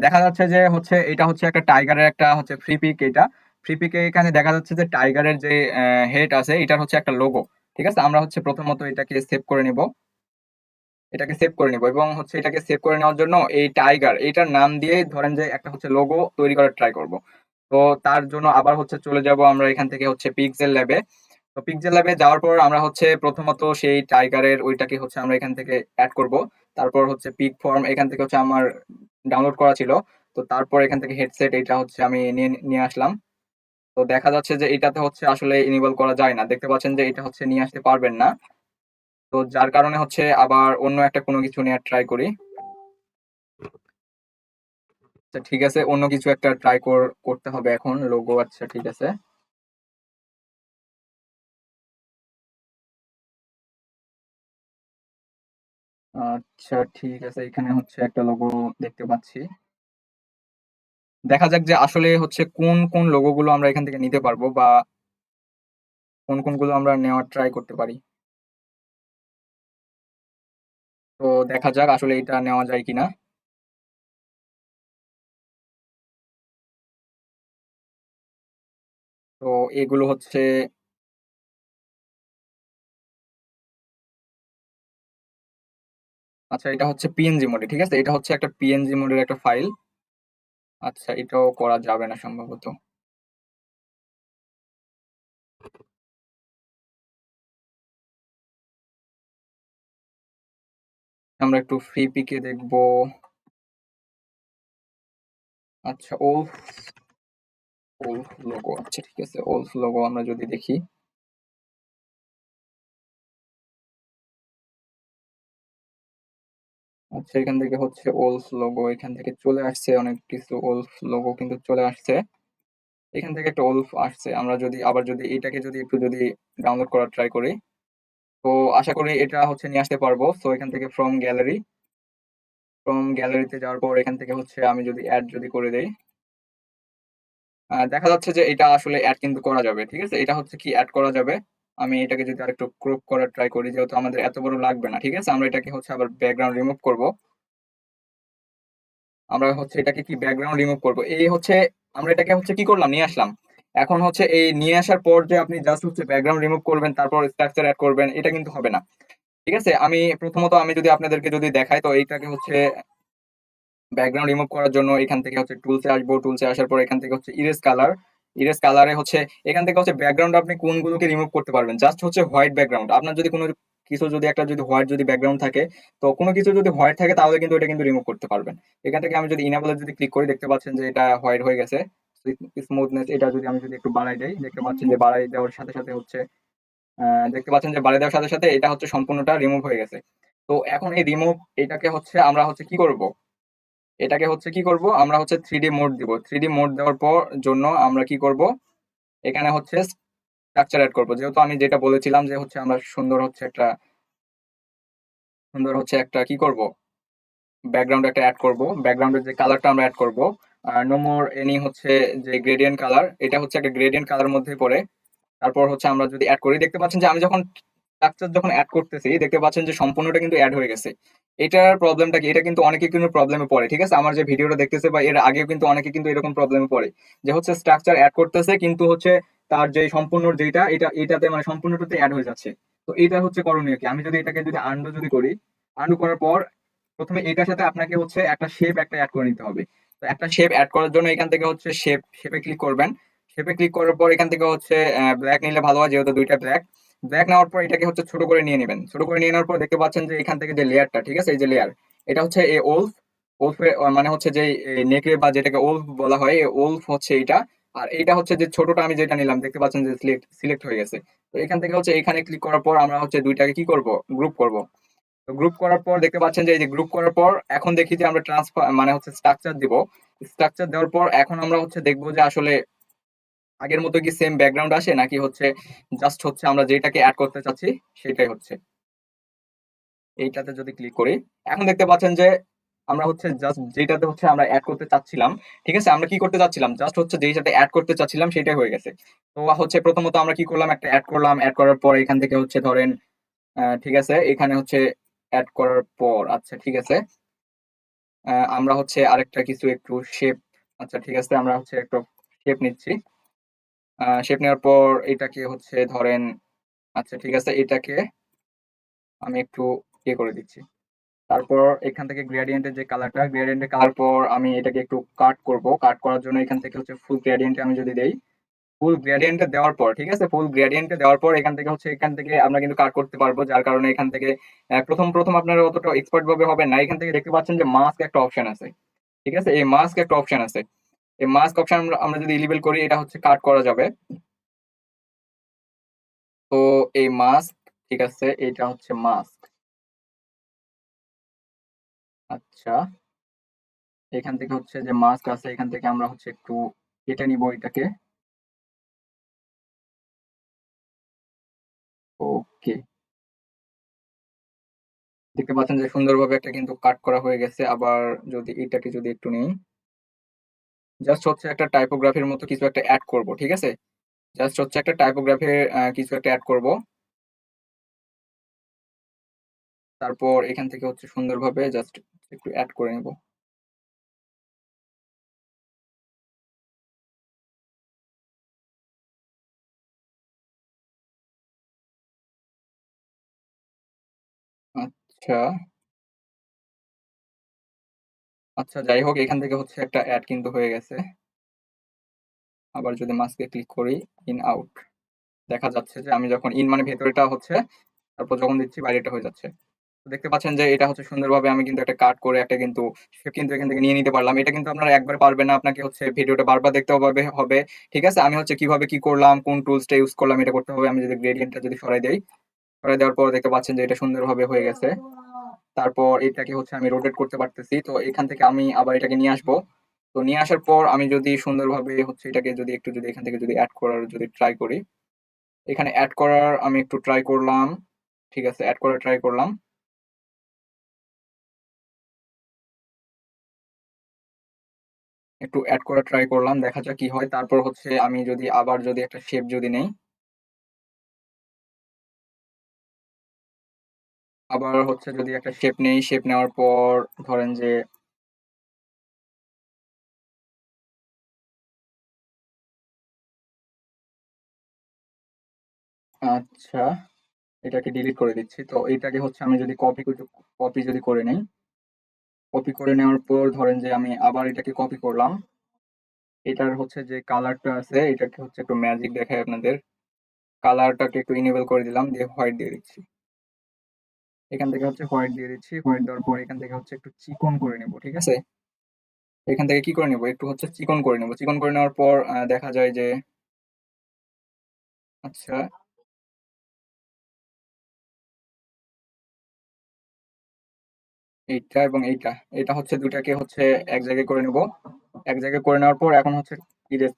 দেখা যাচ্ছে যে হচ্ছে এটা হচ্ছে একটা টাইগারের একটা হচ্ছে ফ্রি পিক, এটা ফ্রি পিকে এখানে দেখা যাচ্ছে যে টাইগারের যে হেড আছে এটার হচ্ছে একটা লোগো, ঠিক আছে? আমরা হচ্ছে প্রথমত এটাকে সেভ করে নিব। এটাকে সেভ করে নিব এবং হচ্ছে এটাকে সেভ করে নেওয়ার জন্য এই টাইগার এইটার নাম দিয়ে ধরেন যে একটা হচ্ছে লোগো তৈরি করার ট্রাই করব। তো তার জন্য আবার হচ্ছে চলে যাব আমরা এখান থেকে হচ্ছে পিক্সেল ল্যাবে। তো পিক্সেল ল্যাবে যাওয়ার পর আমরা হচ্ছে প্রথমত সেই টাইগারের ওইটাকে হচ্ছে আমরা এখান থেকে অ্যাড করব। তারপর হচ্ছে পিক ফর্ম এখান থেকে হচ্ছে আমার ডাউনলোড করা ছিল। তো তারপর এখান থেকে হেডসেট এটা হচ্ছে আমি নিয়ে নিয়ে আসলাম। তো দেখা যাচ্ছে যে এটাতে হচ্ছে আসলে ইনেবল করা যায় না, দেখতে পাচ্ছেন যে এটা হচ্ছে নিয়ে আসতে পারবেন না। তো যার কারণে হচ্ছে আবার অন্য একটা কোনো কিছু নেওয়ার ট্রাই করি। আচ্ছা ঠিক আছে, অন্য কিছু একটা ট্রাই করতে হবে এখন লোগো। আচ্ছা ঠিক আছে। আচ্ছা ঠিক আছে, এখানে হচ্ছে একটা লোগো দেখতে পাচ্ছি। দেখা যাক যে আসলে হচ্ছে কোন কোন লোগো গুলো আমরা এখান থেকে নিতে পারবো বা কোন কোনগুলো আমরা নেওয়ার ট্রাই করতে পারি। তো দেখা যাক আসলে এটা নেওয়া যায় কিনা। তো এগুলো হচ্ছে, আচ্ছা এটা হচ্ছে পিএনজি মোডে, ঠিক আছে, এটা হচ্ছে একটা পিএনজি মোডের একটা ফাইল। আচ্ছা এটাও করা যাবে না সম্ভবত। আমরা একটু ফ্রি পিকে দেখবো। আচ্ছা ওলফ, ওলফ লোগো, আচ্ছা ঠিক আছে, ওলফ লোগো আমরা যদি দেখি। আচ্ছা এখান থেকে হচ্ছে ওলফ লোগো এখান থেকে চলে আসছে, অনেক কিছু ওলফ লোগো কিন্তু চলে আসছে। এখান থেকে একটা ওলফ আসছে, আমরা যদি আবার যদি এটাকে যদি একটু যদি ডাউনলোড করার ট্রাই করি, তো আশা করি এটা হচ্ছে নিয়ে আসতে পারবো। সো এখান থেকে ফ্রম গ্যালারি, ফ্রম গ্যালারিতে যাওয়ার পর এখান থেকে হচ্ছে আমি যদি অ্যাড যদি করে দেই, দেখা যাচ্ছে যে এটা আসলে অ্যাড কিন্তু করা যাবে, ঠিক আছে, এটা হচ্ছে কি অ্যাড করা যাবে। আমি এটাকে যদি আরেকটু ক্রপ করার ট্রাই করি, যেহেতু আমাদের এত বড় লাগবে না, ঠিক আছে, আমরা এটাকে হচ্ছে আবার ব্যাকগ্রাউন্ড রিমুভ করব। আমরা হচ্ছে এটাকে কি ব্যাকগ্রাউন্ড রিমুভ করব, এই হচ্ছে আমরা এটাকে হচ্ছে কি করলাম, নিয়ে আসলাম। এখন হচ্ছে এই নিয়ে আসার পর যে আপনি জাস্ট হচ্ছে ব্যাকগ্রাউন্ড রিমুভ করবেন তারপর স্ট্রাকচার অ্যাড করবেন, এটা কিন্তু হবে না। ঠিক আছে, আমি প্রথমত আমি যদি আপনাদেরকে যদি দেখাই, তো এইটাকে হচ্ছে ব্যাকগ্রাউন্ড রিমুভ করার জন্য এখান থেকে হচ্ছে টুলসে আসবো, টুলসে আসার পর এখান থেকে হচ্ছে ইরেজ কালার, ইরেজ কালারে হচ্ছে এখান থেকে হচ্ছে ব্যাকগ্রাউন্ড আপনি কোনগুলোকে রিমুভ করতে পারবেন, জাস্ট হচ্ছে হোয়াইট ব্যাকগ্রাউন্ড। আপনার যদি কোনো কিছু যদি একটা যদি হোয়াইট যদি ব্যাকগ্রাউন্ড থাকে, তো কোনো কিছু যদি হোয়াইট থাকে তাহলে কিন্তু এটা কিন্তু রিমুভ করতে পারবেন। এখান থেকে আমি যদি ইনেবল যদি ক্লিক করি, দেখতে পাচ্ছেন যে এটা হোয়াইট হয়ে গেছে। স্মুথনেস এটা যদি আমি যদি একটু বাড়াই দেই, দেখতে পাচ্ছেন যে বাড়াই দেওয়ার সাথে সাথে হচ্ছে দেখতে পাচ্ছেন যে বাড়াই দেওয়ার সাথে সাথে এটা হচ্ছে সম্পূর্ণটা রিমুভ হয়ে গেছে। তো এখন এই রিমুভ এটাকে হচ্ছে আমরা হচ্ছে কি করব, এটাকে হচ্ছে কি করব, আমরা হচ্ছে 3D মোড দিব। 3D মোড দেওয়ার পর জন্য আমরা কি করব, এখানে হচ্ছে স্ট্রাকচার এড করব। যেহেতু আমি যেটা বলেছিলাম যে হচ্ছে আমরা সুন্দর হচ্ছে একটা, সুন্দর হচ্ছে একটা কি করব, ব্যাকগ্রাউন্ড একটা অ্যাড করব। ব্যাকগ্রাউন্ডের যে কালারটা আমরা অ্যাড করব, নো মোর এনি হচ্ছে যে গ্রেডিয়েন্ট কালার, এটা হচ্ছে একটা গ্রেডিয়েন্ট কালার মধ্যে পড়ে। তারপর হচ্ছে আমরা যদি অ্যাড করি, দেখতে পাচ্ছেন যে আমি যখন স্ট্রাকচার যখন অ্যাড করতেছি, দেখতে পাচ্ছেন যে সম্পূর্ণটা কিন্তু অ্যাড হয়ে গেছে। এটার প্রবলেমটা কি, এটা কিন্তু অনেকে কিন্তু প্রবলেমে পড়ে, ঠিক আছে, আমার যে ভিডিওটা দেখতেছে বা এর আগেও কিন্তু অনেকে কিন্তু এরকম প্রবলেমে পড়ে, যে হচ্ছে স্ট্রাকচার অ্যাড করতেছে কিন্তু হচ্ছে তার যে সম্পূর্ণ যেটা এটা এটাতে মানে সম্পূর্ণটাতে অ্যাড হয়ে যাচ্ছে। তো এটা হচ্ছে করণীয় কি, আমি যদি এটাকে যদি আন্ডু যদি করি, আন্ডু করার পর প্রথমে এটার সাথে আপনাকে হচ্ছে একটা শেপ একটা অ্যাড করে নিতে হবে। তো একটা শেপ অ্যাড করার জন্য এখান থেকে হচ্ছে শেপে ক্লিক করবেন। শেপে ক্লিক করার পর এখান থেকে হচ্ছে ব্ল্যাক নিলে ভালো হয়, যেহেতু দুইটা ব্ল্যাক। ব্ল্যাক নেওয়ার পর এটাকে হচ্ছে ছোট করে নিয়ে নেবেন। ছোট করে নিয়ে নেওয়ার পর দেখতে পাচ্ছেন যে এখান থেকে যে লেয়ারটা, ঠিক আছে, এই যে লেয়ার, এটা হচ্ছে এই ওলফ, ওলফে মানে হচ্ছে যে নেকড়ে বা যেটাকে ওলফ বলা হয়, এই ওলফ হচ্ছে এইটা। আর এইটা হচ্ছে যে ছোটটা আমি যেটা নিলাম, দেখতে পাচ্ছেন যে সিলেক্ট সিলেক্ট হয়ে গেছে। তো এখান থেকে হচ্ছে এখানে ক্লিক করার পর আমরা হচ্ছে দুইটাকে কি করব, গ্রুপ করব। তো গ্রুপ করার পর দেখতে পাচ্ছেন যে এই যে গ্রুপ করার পর এখন দেখি যে আমরা ট্রান্সফার মানে হচ্ছে স্ট্রাকচার দিব। স্ট্রাকচার দেওয়ার পর এখন আমরা হচ্ছে দেখবো যে আসলে আগের মতো কি সেম ব্যাকগ্রাউন্ড আসে নাকি হচ্ছে জাস্ট হচ্ছে আমরা যেটাকে অ্যাড করতে চাচ্ছি সেটাই হচ্ছে। এইটাতে যদি ক্লিক করি, এখন দেখতে পাচ্ছেন যে আমরা হচ্ছে জাস্ট যেটাতে হচ্ছে আমরা অ্যাড করতে চাচ্ছিলাম, ঠিক আছে, আমরা কি করতে চাচ্ছিলাম, জাস্ট হচ্ছে যেই সাথে অ্যাড করতে চাচ্ছিলাম সেটাই হয়ে গেছে। তো হচ্ছে প্রথমত আমরা কি করলাম, একটা অ্যাড করলাম, অ্যাড করার পর এখান থেকে হচ্ছে ধরেন ঠিক আছে, এখানে হচ্ছে অ্যাড করার পর আচ্ছা ঠিক আছে, আমরা হচ্ছে আরেকটা কিছু একটু শেপ, আচ্ছা ঠিক আছে, আমরা হচ্ছে একটু শেপ নিচ্ছি। শেপ নেওয়ার পর এটাকে হচ্ছে ধরেন, আচ্ছা ঠিক আছে, এটাকে আমি একটু ইয়ে করে দিচ্ছি। তারপর এখান থেকে গ্রেডিয়েন্টের যে কালারটা, গ্রেডিয়েন্টের কালার পর আমি এটাকে একটু কাট করব। কাট করার জন্য এখান থেকে হচ্ছে ফুল গ্রেডিয়েন্টে আমি যদি দেই, ফুল গ্রেডিয়েন্টে দেওয়ার পর, ঠিক আছে, ফুল গ্রেডিয়েন্টে দেওয়ার পর এখান থেকে হচ্ছে, এখান থেকে আমরা কিন্তু কাট করতে পারবো, যার কারণে এখান থেকে প্রথম আপনারা অতটা এক্সপার্ট ভাবে হবে না। এখান থেকে দেখতে পাচ্ছেন যে মাস্ক একটা অপশন আছে, ঠিক আছে, এই মাস্ক একটা অপশন আছে। এই মাস্ক অপশন আমরা যদি ইনেবল করি, এটা হচ্ছে কাট করা যাবে। তো এই মাস্ক, ঠিক আছে, এটা হচ্ছে মাস্ক। আচ্ছা, এখান থেকে হচ্ছে যে মাস্ক আছে, এখান থেকে আমরা হচ্ছে একটু কেটে নিব এটাকে। ওকে, দেখতে পাচ্ছেন যে সুন্দরভাবে একটা কিন্তু কাট করা হয়ে গেছে। আবার যদি এটাকে যদি একটু নেই, জাস্ট হচ্ছে একটা টাইপোগ্রাফির মতো কিছু একটা অ্যাড করব, ঠিক আছে, জাস্ট হচ্ছে একটা টাইপোগ্রাফির কিছু একটা অ্যাড করব। তারপর এখান থেকে হচ্ছে সুন্দরভাবে জাস্ট একটু অ্যাড করে নেব। আচ্ছা, আচ্ছা, যাই হোক, এখান থেকে হচ্ছে একটা অ্যাড কিন্তু হয়ে গেছে। আবার যদি মাস্কে ক্লিক করি, ইন আউট, দেখা যাচ্ছে যে আমি যখন ইন মানে ভেতরেটা হচ্ছে, তারপর যখন দিচ্ছি বাইরেটা হয়ে যাচ্ছে। তো দেখতে পাচ্ছেন যে এটা হচ্ছে সুন্দরভাবে আমি কিন্তু একটা কাট করে একটা কিন্তু শেপ কিন্তু এখান থেকে নিয়ে নিতে পারলাম। এটা কিন্তু আপনারা একবার পারবেন না, আপনাকে হচ্ছে ভিডিওটা বারবার দেখতে হবে। ঠিক আছে, আমি হচ্ছে কিভাবে কি করলাম, কোন টুলসটা ইউজ করলাম, এটা করতে হবে। আমি যদি গ্রেডিয়েন্টটা যদি সরাই দেই, সরাই দেওয়ার পর দেখতে পাচ্ছেন যে এটা সুন্দরভাবে হয়ে গেছে। তারপর এটাকে হচ্ছে আমি রোটেট করতে পারতেছি। তো এখান থেকে আমি আবার এটাকে নিয়ে আসবো। তো নিয়ে আসার পর আমি যদি সুন্দরভাবে হচ্ছে এটাকে যদি একটু যদি এখান থেকে যদি অ্যাড করার যদি ট্রাই করি, এখানে অ্যাড করার আমি একটু ট্রাই করলাম। ঠিক আছে, অ্যাড করার ট্রাই করলাম। একটু এড করার ট্রাই করলাম, দেখা যাক কি হয়। তারপর হচ্ছে আমি যদি আবার যদি একটা শেপ যদি নেই, আবার হচ্ছে যদি একটা শেপ নেই, শেপ নেওয়ার পর ধরেন যে, আচ্ছা, এটাকে ডিলিট করে দিচ্ছি। তো এটাকে হচ্ছে আমি যদি কপি যদি করে নেই, কপি করে নেওয়ার পর ধরেন যে আমি আবার এটাকে কপি করলাম। এটার হচ্ছে যে কালারটা আছে, এটাকে হচ্ছে একটু ম্যাজিক দেখায় আপনাদের, কালারটাকে একটু ইনেবল করে দিলাম, দিয়ে হোয়াইট দিয়ে দিচ্ছি। এখান থেকে হচ্ছে হোয়াইট দিয়ে দিচ্ছি। হোয়াইট দেওয়ার পর এখান থেকে হচ্ছে একটু চিকন করে নেব, ঠিক আছে, এখান থেকে কি করে নেব, একটু হচ্ছে চিকন করে নেব। চিকন করে নেওয়ার পর দেখা যায় যে, আচ্ছা, এইটা এবং এইটা, এটা হচ্ছে দুটাকে হচ্ছে এক জায়গায় করে নেব। এক জায়গায় করে নেওয়ার পর এখন হচ্ছে ইরেজ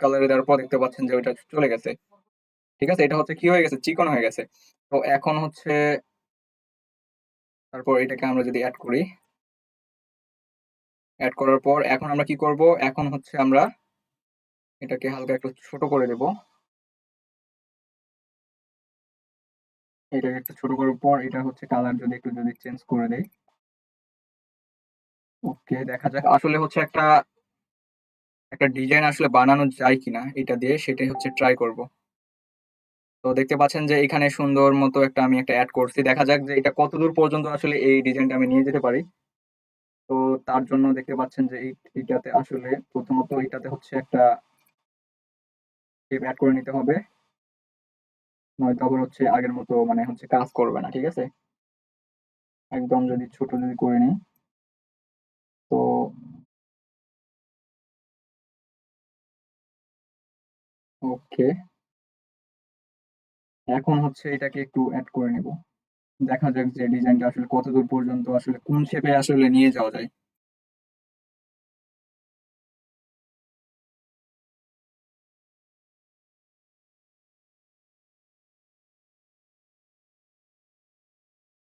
কালারে দেওয়ার পর দেখতে পাচ্ছেন যে ওইটা চলে গেছে। ঠিক আছে, এটা হচ্ছে কি হয়ে গেছে, চিকন হয়ে গেছে। তো এখন হচ্ছে, তারপর এটাকে আমরা যদি অ্যাড করি, অ্যাড করার পর এখন আমরা কি করব, এখন হচ্ছে আমরা এটাকে হালকা একটু ছোট করে দেব। এটাকে একটু ছোট করার পর এটা হচ্ছে কালার যদি একটু যদি চেঞ্জ করে দেই। ওকে, দেখা যাক আসলে হচ্ছে একটা একটা ডিজাইন আসলে বানানো যায় কিনা এটা দিয়ে, সেটাই হচ্ছে ট্রাই করব। তো দেখতে পাচ্ছেন যে এখানে সুন্দর মতো একটা আমি একটা অ্যাড করছি। দেখা যাক যে এটা কতদূর পর্যন্ত আসলে এই ডিজাইনটা আমি নিয়ে যেতে পারি। তো তার জন্য দেখতে পাচ্ছেন যে এইটাতে আসলে প্রথমত এটাতে হচ্ছে একটা শেপ অ্যাড করে নিতে হবে, নয়তো আবার হচ্ছে আগের মতো মানে হচ্ছে কাজ করবে না, ঠিক আছে। একদম যদি ছোট যদি করে নিই, তো ওকে, এখন হচ্ছে এটাকে একটু অ্যাড করে নিব। দেখা যাক যে ডিজাইনটা আসলে কতদূর পর্যন্ত আসলে কোন শেপে আসলে নিয়ে যাওয়া যায়।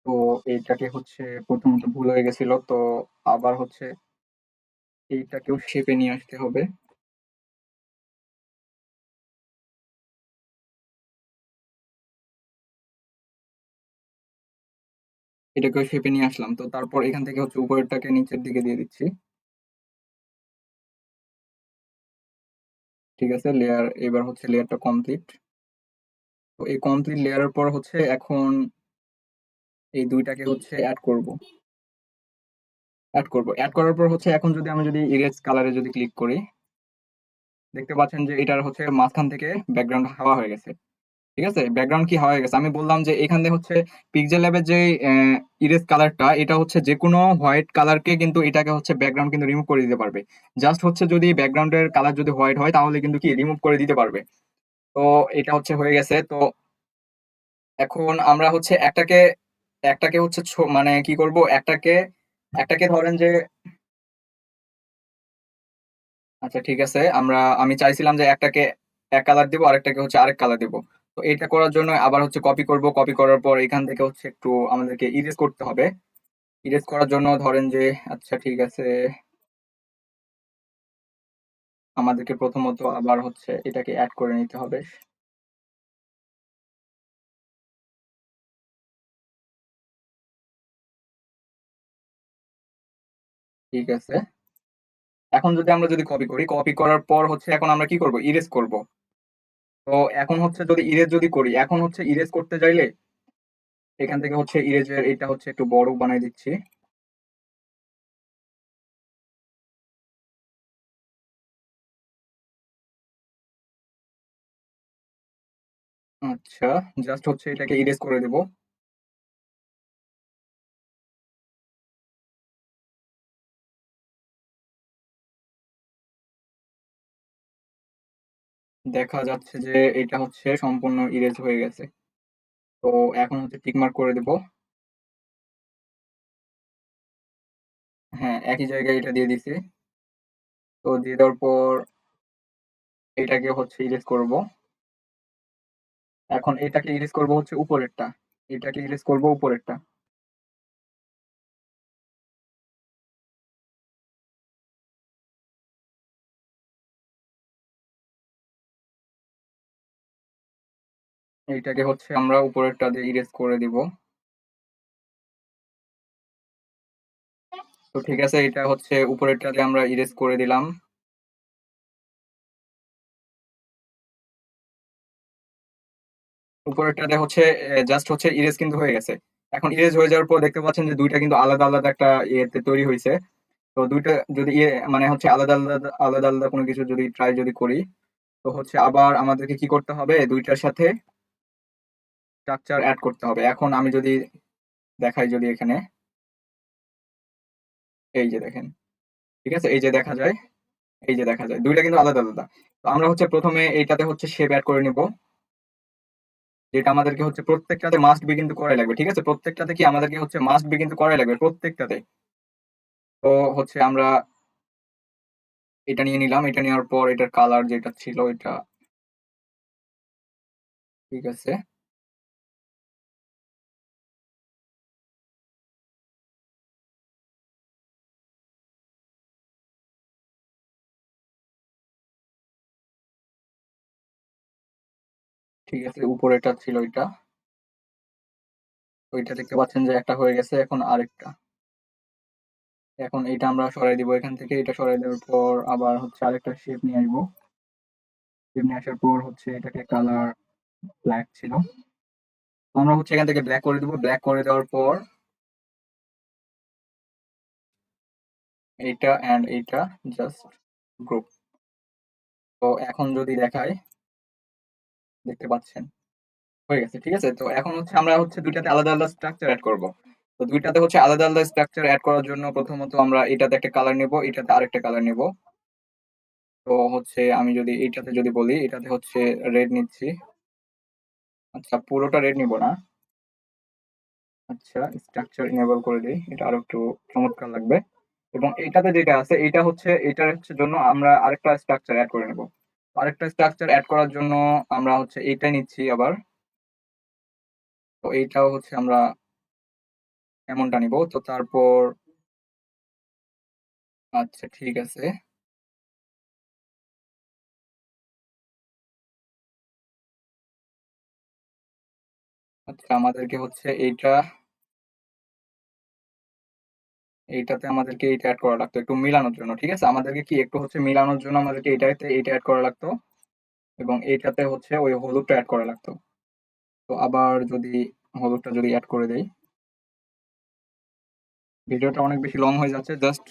তো এইটাকে হচ্ছে প্রথমত ভুল হয়ে গেছিল, তো আবার হচ্ছে এইটাকেও শেপে নিয়ে আসতে হবে। এটাকেও শেপে নিয়ে আসলাম। তো তারপর এখান থেকে হচ্ছে উপরেরটাকে নিচের দিকে দিয়ে দিচ্ছি। ঠিক আছে, লেয়ার, এবার হচ্ছে লেয়ারটা কমপ্লিট। তো এই কমপ্লিট লেয়ারের পর হচ্ছে এখন এই দুইটাকে হচ্ছে অ্যাড করব। অ্যাড করব। অ্যাড করার পর হচ্ছে এখন যদি আমি যদি ইরেজ কালারে যদি ক্লিক করি, দেখতে পাচ্ছেন যে এটার হচ্ছে মাঝখান থেকে ব্যাকগ্রাউন্ড হাওয়া হয়ে গেছে। ঠিক আছে? ব্যাকগ্রাউন্ড কি হাওয়া হয়ে গেছে। আমি বললাম যে এখান থেকে হচ্ছে পিক্সেল ল্যাবের যে ইরেজ কালারটা, এটা হচ্ছে যেকোনো হোয়াইট কালারকে কিন্তু এটাকে হচ্ছে ব্যাকগ্রাউন্ড কিন্তু রিমুভ করে দিতে পারবে। জাস্ট হচ্ছে যদি ব্যাকগ্রাউন্ডের কালার যদি হোয়াইট হয় তাহলে কিন্তু কি রিমুভ করে দিতে পারবে। তো এটা হচ্ছে হয়ে গেছে। তো এখন আমরা হচ্ছে একটাকে একটাকে হচ্ছে মানে কি করব, একটাকে একটাকে ধরেন যে, আচ্ছা ঠিক আছে, আমি চাইছিলাম যে একটাকে এক কালার দিব, আরেকটাকে হচ্ছে আরেক কালার দিব। তো এটা করার জন্য আবার হচ্ছে কপি করব, কপি করার পর এখান থেকে হচ্ছে একটু আমাদেরকে ইরেজ করতে হবে। ইরেজ করার জন্য ধরেন যে, আচ্ছা ঠিক আছে, আমাদেরকে প্রথমত আবার হচ্ছে এটাকে অ্যাড করে নিতে হবে। ঠিক আছে, এখন যদি আমরা যদি কপি করি, কপি করার পর হচ্ছে এখন আমরা কি করব, ইরেজ করব। তো এখন হচ্ছে যদি ইরেজ যদি করি, এখন হচ্ছে ইরেজ করতে চাইলে এখান থেকে হচ্ছে ইরেজের এটা হচ্ছে একটু বড় বানাই দিচ্ছি। আচ্ছা, জাস্ট হচ্ছে এটাকে ইরেজ করে দেব। দেখা যাচ্ছে যে এটা হচ্ছে সম্পূর্ণ ইরেজ হয়ে গেছে। তো এখন হচ্ছে টিক মার্ক করে দেব। হ্যাঁ, একই জায়গায় এটা দিয়ে দিছি। তো দিয়ে দেওয়ার পর এটাকে হচ্ছে ইরেজ করব। এখন এটাকে ইরেজ করব হচ্ছে উপরেরটা, এটাকে ইরেজ করব উপরেরটা। এইটাকে হচ্ছে আমরা উপরেরটা দিয়ে ইরেজ করে দিব। তো ঠিক আছে, এটা হচ্ছে উপরেরটা দিয়ে আমরা ইরেজ করে দিলাম। উপরেরটাতে হচ্ছে জাস্ট হচ্ছে ইরেজ কিন্তু হয়ে গেছে। এখন ইরেজ হয়ে যাওয়ার পর দেখতে পাচ্ছেন যে দুইটা কিন্তু আলাদা আলাদা একটা ইয়েতে তৈরি হয়েছে। তো দুইটা যদি মানে হচ্ছে আলাদা আলাদা আলাদা আলাদা কোনো কিছু যদি ট্রাই যদি করি, তো হচ্ছে আবার আমাদেরকে কি করতে হবে, দুইটার সাথে স্ট্রাকচার অ্যাড করতে হবে। এখন আমি যদি দেখাই, যদি এখানে এই যে দেখেন, ঠিক আছে, এই যে দেখা যায়, এই যে দেখা যায় দুইটা কিন্তু আলাদা আলাদা। তো আমরা হচ্ছে প্রথমে এইটাতে হচ্ছে শেপ অ্যাড করে নিব, যেটা আমাদেরকে হচ্ছে প্রত্যেকটাতে মাস্ট বি কিন্তু করাই লাগবে। ঠিক আছে, প্রত্যেকটাতে কি আমাদেরকে হচ্ছে মাস্ট বি কিন্তু করাই লাগবে প্রত্যেকটাতে। তো হচ্ছে আমরা এটা নিয়ে নিলাম, এটা নেওয়ার পর এটার কালার যেটা ছিল এটা, ঠিক আছে, ঠিক আছে, উপরেটা ছিল এটা, ওইটা দেখতে পাচ্ছেন যে একটা হয়ে গেছে। এখন আরেকটা, এখন এটা আমরা সরাই দিব এখান থেকে। এটা সরাই দেওয়ার পর আবার হচ্ছে আরেকটা শেপ নিয়ে আসবো। শেপ নিয়ে আসার পর হচ্ছে এটাকে কালার ব্ল্যাক ছিল, তো আমরা হচ্ছে এখান থেকে ব্ল্যাক করে দিব। ব্ল্যাক করে দেওয়ার পর এইটা এন্ড এইটা জাস্ট গ্রুপ। তো এখন যদি দেখায়, দেখতে পাচ্ছেন হয়ে গেছে। ঠিক আছে, তো এখন হচ্ছে আমরা হচ্ছে দুইটাতে আলাদা আলাদা স্ট্রাকচার অ্যাড করব। তো দুইটাতে হচ্ছে আলাদা আলাদা স্ট্রাকচার অ্যাড করার জন্য প্রথমত আমরা এটাতে একটা কালার নেব, এটাতে আরেকটা কালার নেব। তো হচ্ছে আমি যদি এইটাতে যদি বলি, এটাতে হচ্ছে রেড নিচ্ছি। আচ্ছা, পুরোটা রেড নিব না। আচ্ছা, স্ট্রাকচার ইনেবল করে দিই, এটা আরো একটু চমৎকার লাগবে। এবং এইটাতে যেটা আছে, এটা হচ্ছে এটার হচ্ছে জন্য আমরা আরেকটা স্ট্রাকচার অ্যাড করে নেব। আরেকটা স্ট্রাকচার অ্যাড করার জন্য আমরা হচ্ছে এইটাই নিচ্ছি আবার। তো এইটাও হচ্ছে আমরা এমনটা নিব। তো তারপর আচ্ছা ঠিক আছে, আচ্ছা আমাদেরকে হচ্ছে এইটাতে আমাদেরকে এইটা অ্যাড করা লাগতো একটু মিলানোর জন্য। ঠিক আছে, আমাদেরকে কি একটু হচ্ছে মিলানোর জন্য আমাদেরকে এইটাতে এইটা অ্যাড করা লাগতো, এবং এইটাতে হচ্ছে ওই হলুদটা অ্যাড করা লাগতো। তো আবার যদি হলুদটা যদি অ্যাড করে দেই, ভিডিওটা অনেক বেশি লং হয়ে যাচ্ছে, জাস্ট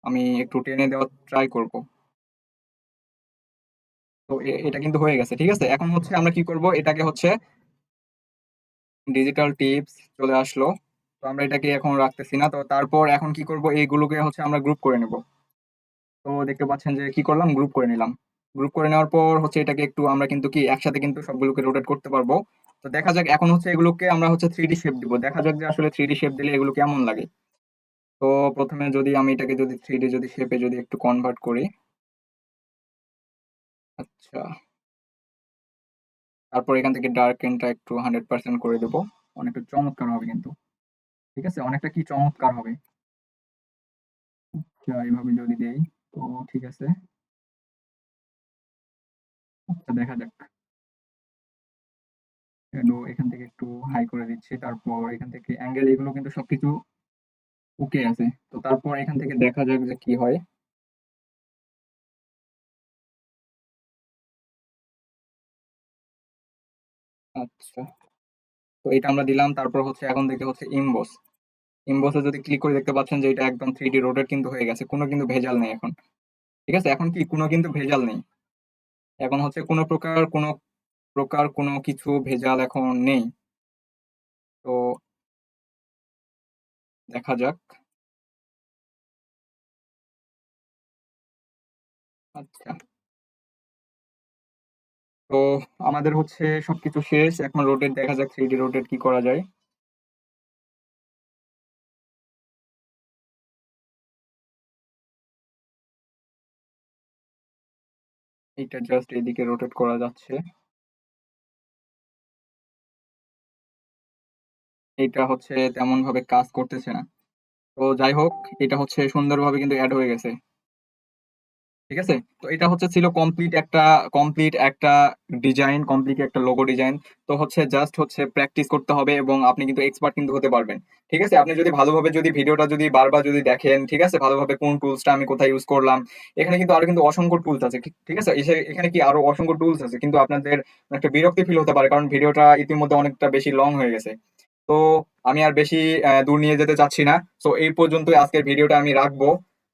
আমি একটু টেনে দেওয়ার ট্রাই করব। তো এটা কিন্তু হয়ে গেছে, ঠিক আছে। এখন হচ্ছে আমরা কি করব, এটাকে হচ্ছে ডিজিটাল টিপস চলে আসলো। তো আমরা এটাকে এখন রাখতেছি না। তো তারপর এখন কি করব, এইগুলোকে হচ্ছে আমরা গ্রুপ করে নেব। তো দেখতে পাচ্ছেন যে কি করলাম, গ্রুপ করে নিলাম। গ্রুপ করে নেওয়ার পর হচ্ছে এটাকে একটু আমরা কিন্তু কি একসাথে কিন্তু সবগুলোকে রোটেট করতে পারবো। তো দেখা যাক, এখন হচ্ছে এগুলোকে আমরা হচ্ছে 3D শেপ দিব, দেখা যাক যে আসলে 3D শেপ দিলে এগুলো কেমন লাগে। তো প্রথমে যদি আমি এটাকে যদি 3D যদি শেপে যদি একটু কনভার্ট করি, আচ্ছা, তারপর এখান থেকে ডার্কেনটা একটু 100% করে দেবো। অনেকটা চমৎকার হবে কিন্তু, ঠিক আছে, অনেকটা কি চমৎকার হবে। আচ্ছা, এইভাবে যদি দেই, তো ঠিক আছে। আচ্ছা, দেখা যাক। শ্যাডো এখান থেকে একটু হাই করে দিচ্ছি, তারপর এখান থেকে অ্যাঙ্গেল এগুলো কিন্তু সবকিছু ওকে আছে। তো তারপর এখান থেকে দেখা যাক যে কি হয়। আচ্ছা, তো এটা আমরা দিলাম। তারপর হচ্ছে এখন থেকে হচ্ছে ইমবস। ইমবসে যদি ক্লিক করে দেখতে পাচ্ছেন যে এটা একদম 3D রোটেট কিন্তু হয়ে গেছে, কোনো কিন্তু ভেজাল নেই এখন। ঠিক আছে, এখন কি কোনো কিন্তু ভেজাল নেই। এখন হচ্ছে কোনো প্রকার কোনো কিছু ভেজাল এখন নেই। তো দেখা যাক। আচ্ছা, তো আমাদের হচ্ছে সবকিছু শেষ, এখন রোটেট দেখা যাক 3D রোটেট কি করা যায়। এটা জাস্ট এদিকে রোটেট করা যাচ্ছে। এটা হচ্ছে তেমন ভাবে কাজ করতেছে না। তো যাই হোক, এটা হচ্ছে সুন্দরভাবে কিন্তু অ্যাড হয়ে গেছে। ঠিক আছে, তো এটা হচ্ছে ছিল কমপ্লিট একটা ডিজাইন, কমপ্লিট একটা লোগো ডিজাইন। তো হচ্ছে জাস্ট হচ্ছে প্র্যাকটিস করতে হবে এবং আপনি কিন্তু এক্সপার্ট কিন্তু হতে পারবেন। ঠিক আছে, আপনি যদি ভালোভাবে যদি ভিডিওটা যদি বারবার যদি দেখেন, ঠিক আছে, ভালোভাবে কোন টুলসটা আমি কোথায় ইউজ করলাম। এখানে কিন্তু আরো কিন্তু অসংখ্য টুলস আছে, ঠিক আছে, এখানে কি আরো অসংখ্য টুলস আছে, কিন্তু আপনাদের একটা বিরক্তি ফিল হতে পারে কারণ ভিডিওটা ইতিমধ্যে অনেকটা বেশি লং হয়ে গেছে। তো আমি আর বেশি দূর নিয়ে যেতে চাচ্ছি না। সো এই পর্যন্তই আজকের ভিডিওটা আমি রাখবো।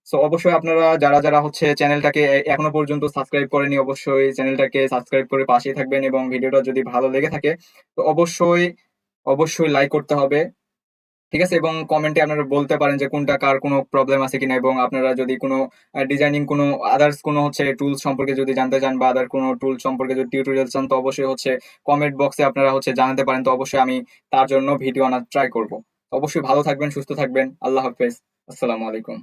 সো অবশ্যই আপনারা যারা যারা হচ্ছে চ্যানেলটাকে এখনো পর্যন্ত সাবস্ক্রাইব করেনি, অবশ্যই চ্যানেলটাকে সাবস্ক্রাইব করে পাশেই থাকবেন এবং ভিডিওটা যদি ভালো লেগে থাকে তো অবশ্যই অবশ্যই লাইক করতে হবে। ঠিক আছে, এবং কমেন্টে আপনারা বলতে পারেন যে কোনটা কার কোনো প্রবলেম আছে কিনা, এবং আপনারা যদি কোনো ডিজাইনিং কোনো আদার্স কোনো হচ্ছে টুলস সম্পর্কে যদি জানতে চান বা আদার কোনো টুল সম্পর্কে যদি টিউটোরিয়াল চান তো অবশ্যই হচ্ছে কমেন্ট বক্সে আপনারা হচ্ছে জানাতে পারেন। তো অবশ্যই আমি তার জন্য ভিডিও আনার ট্রাই করব। অবশ্যই ভালো থাকবেন, সুস্থ থাকবেন। আল্লাহ হাফেজ। আসসালামু আলাইকুম।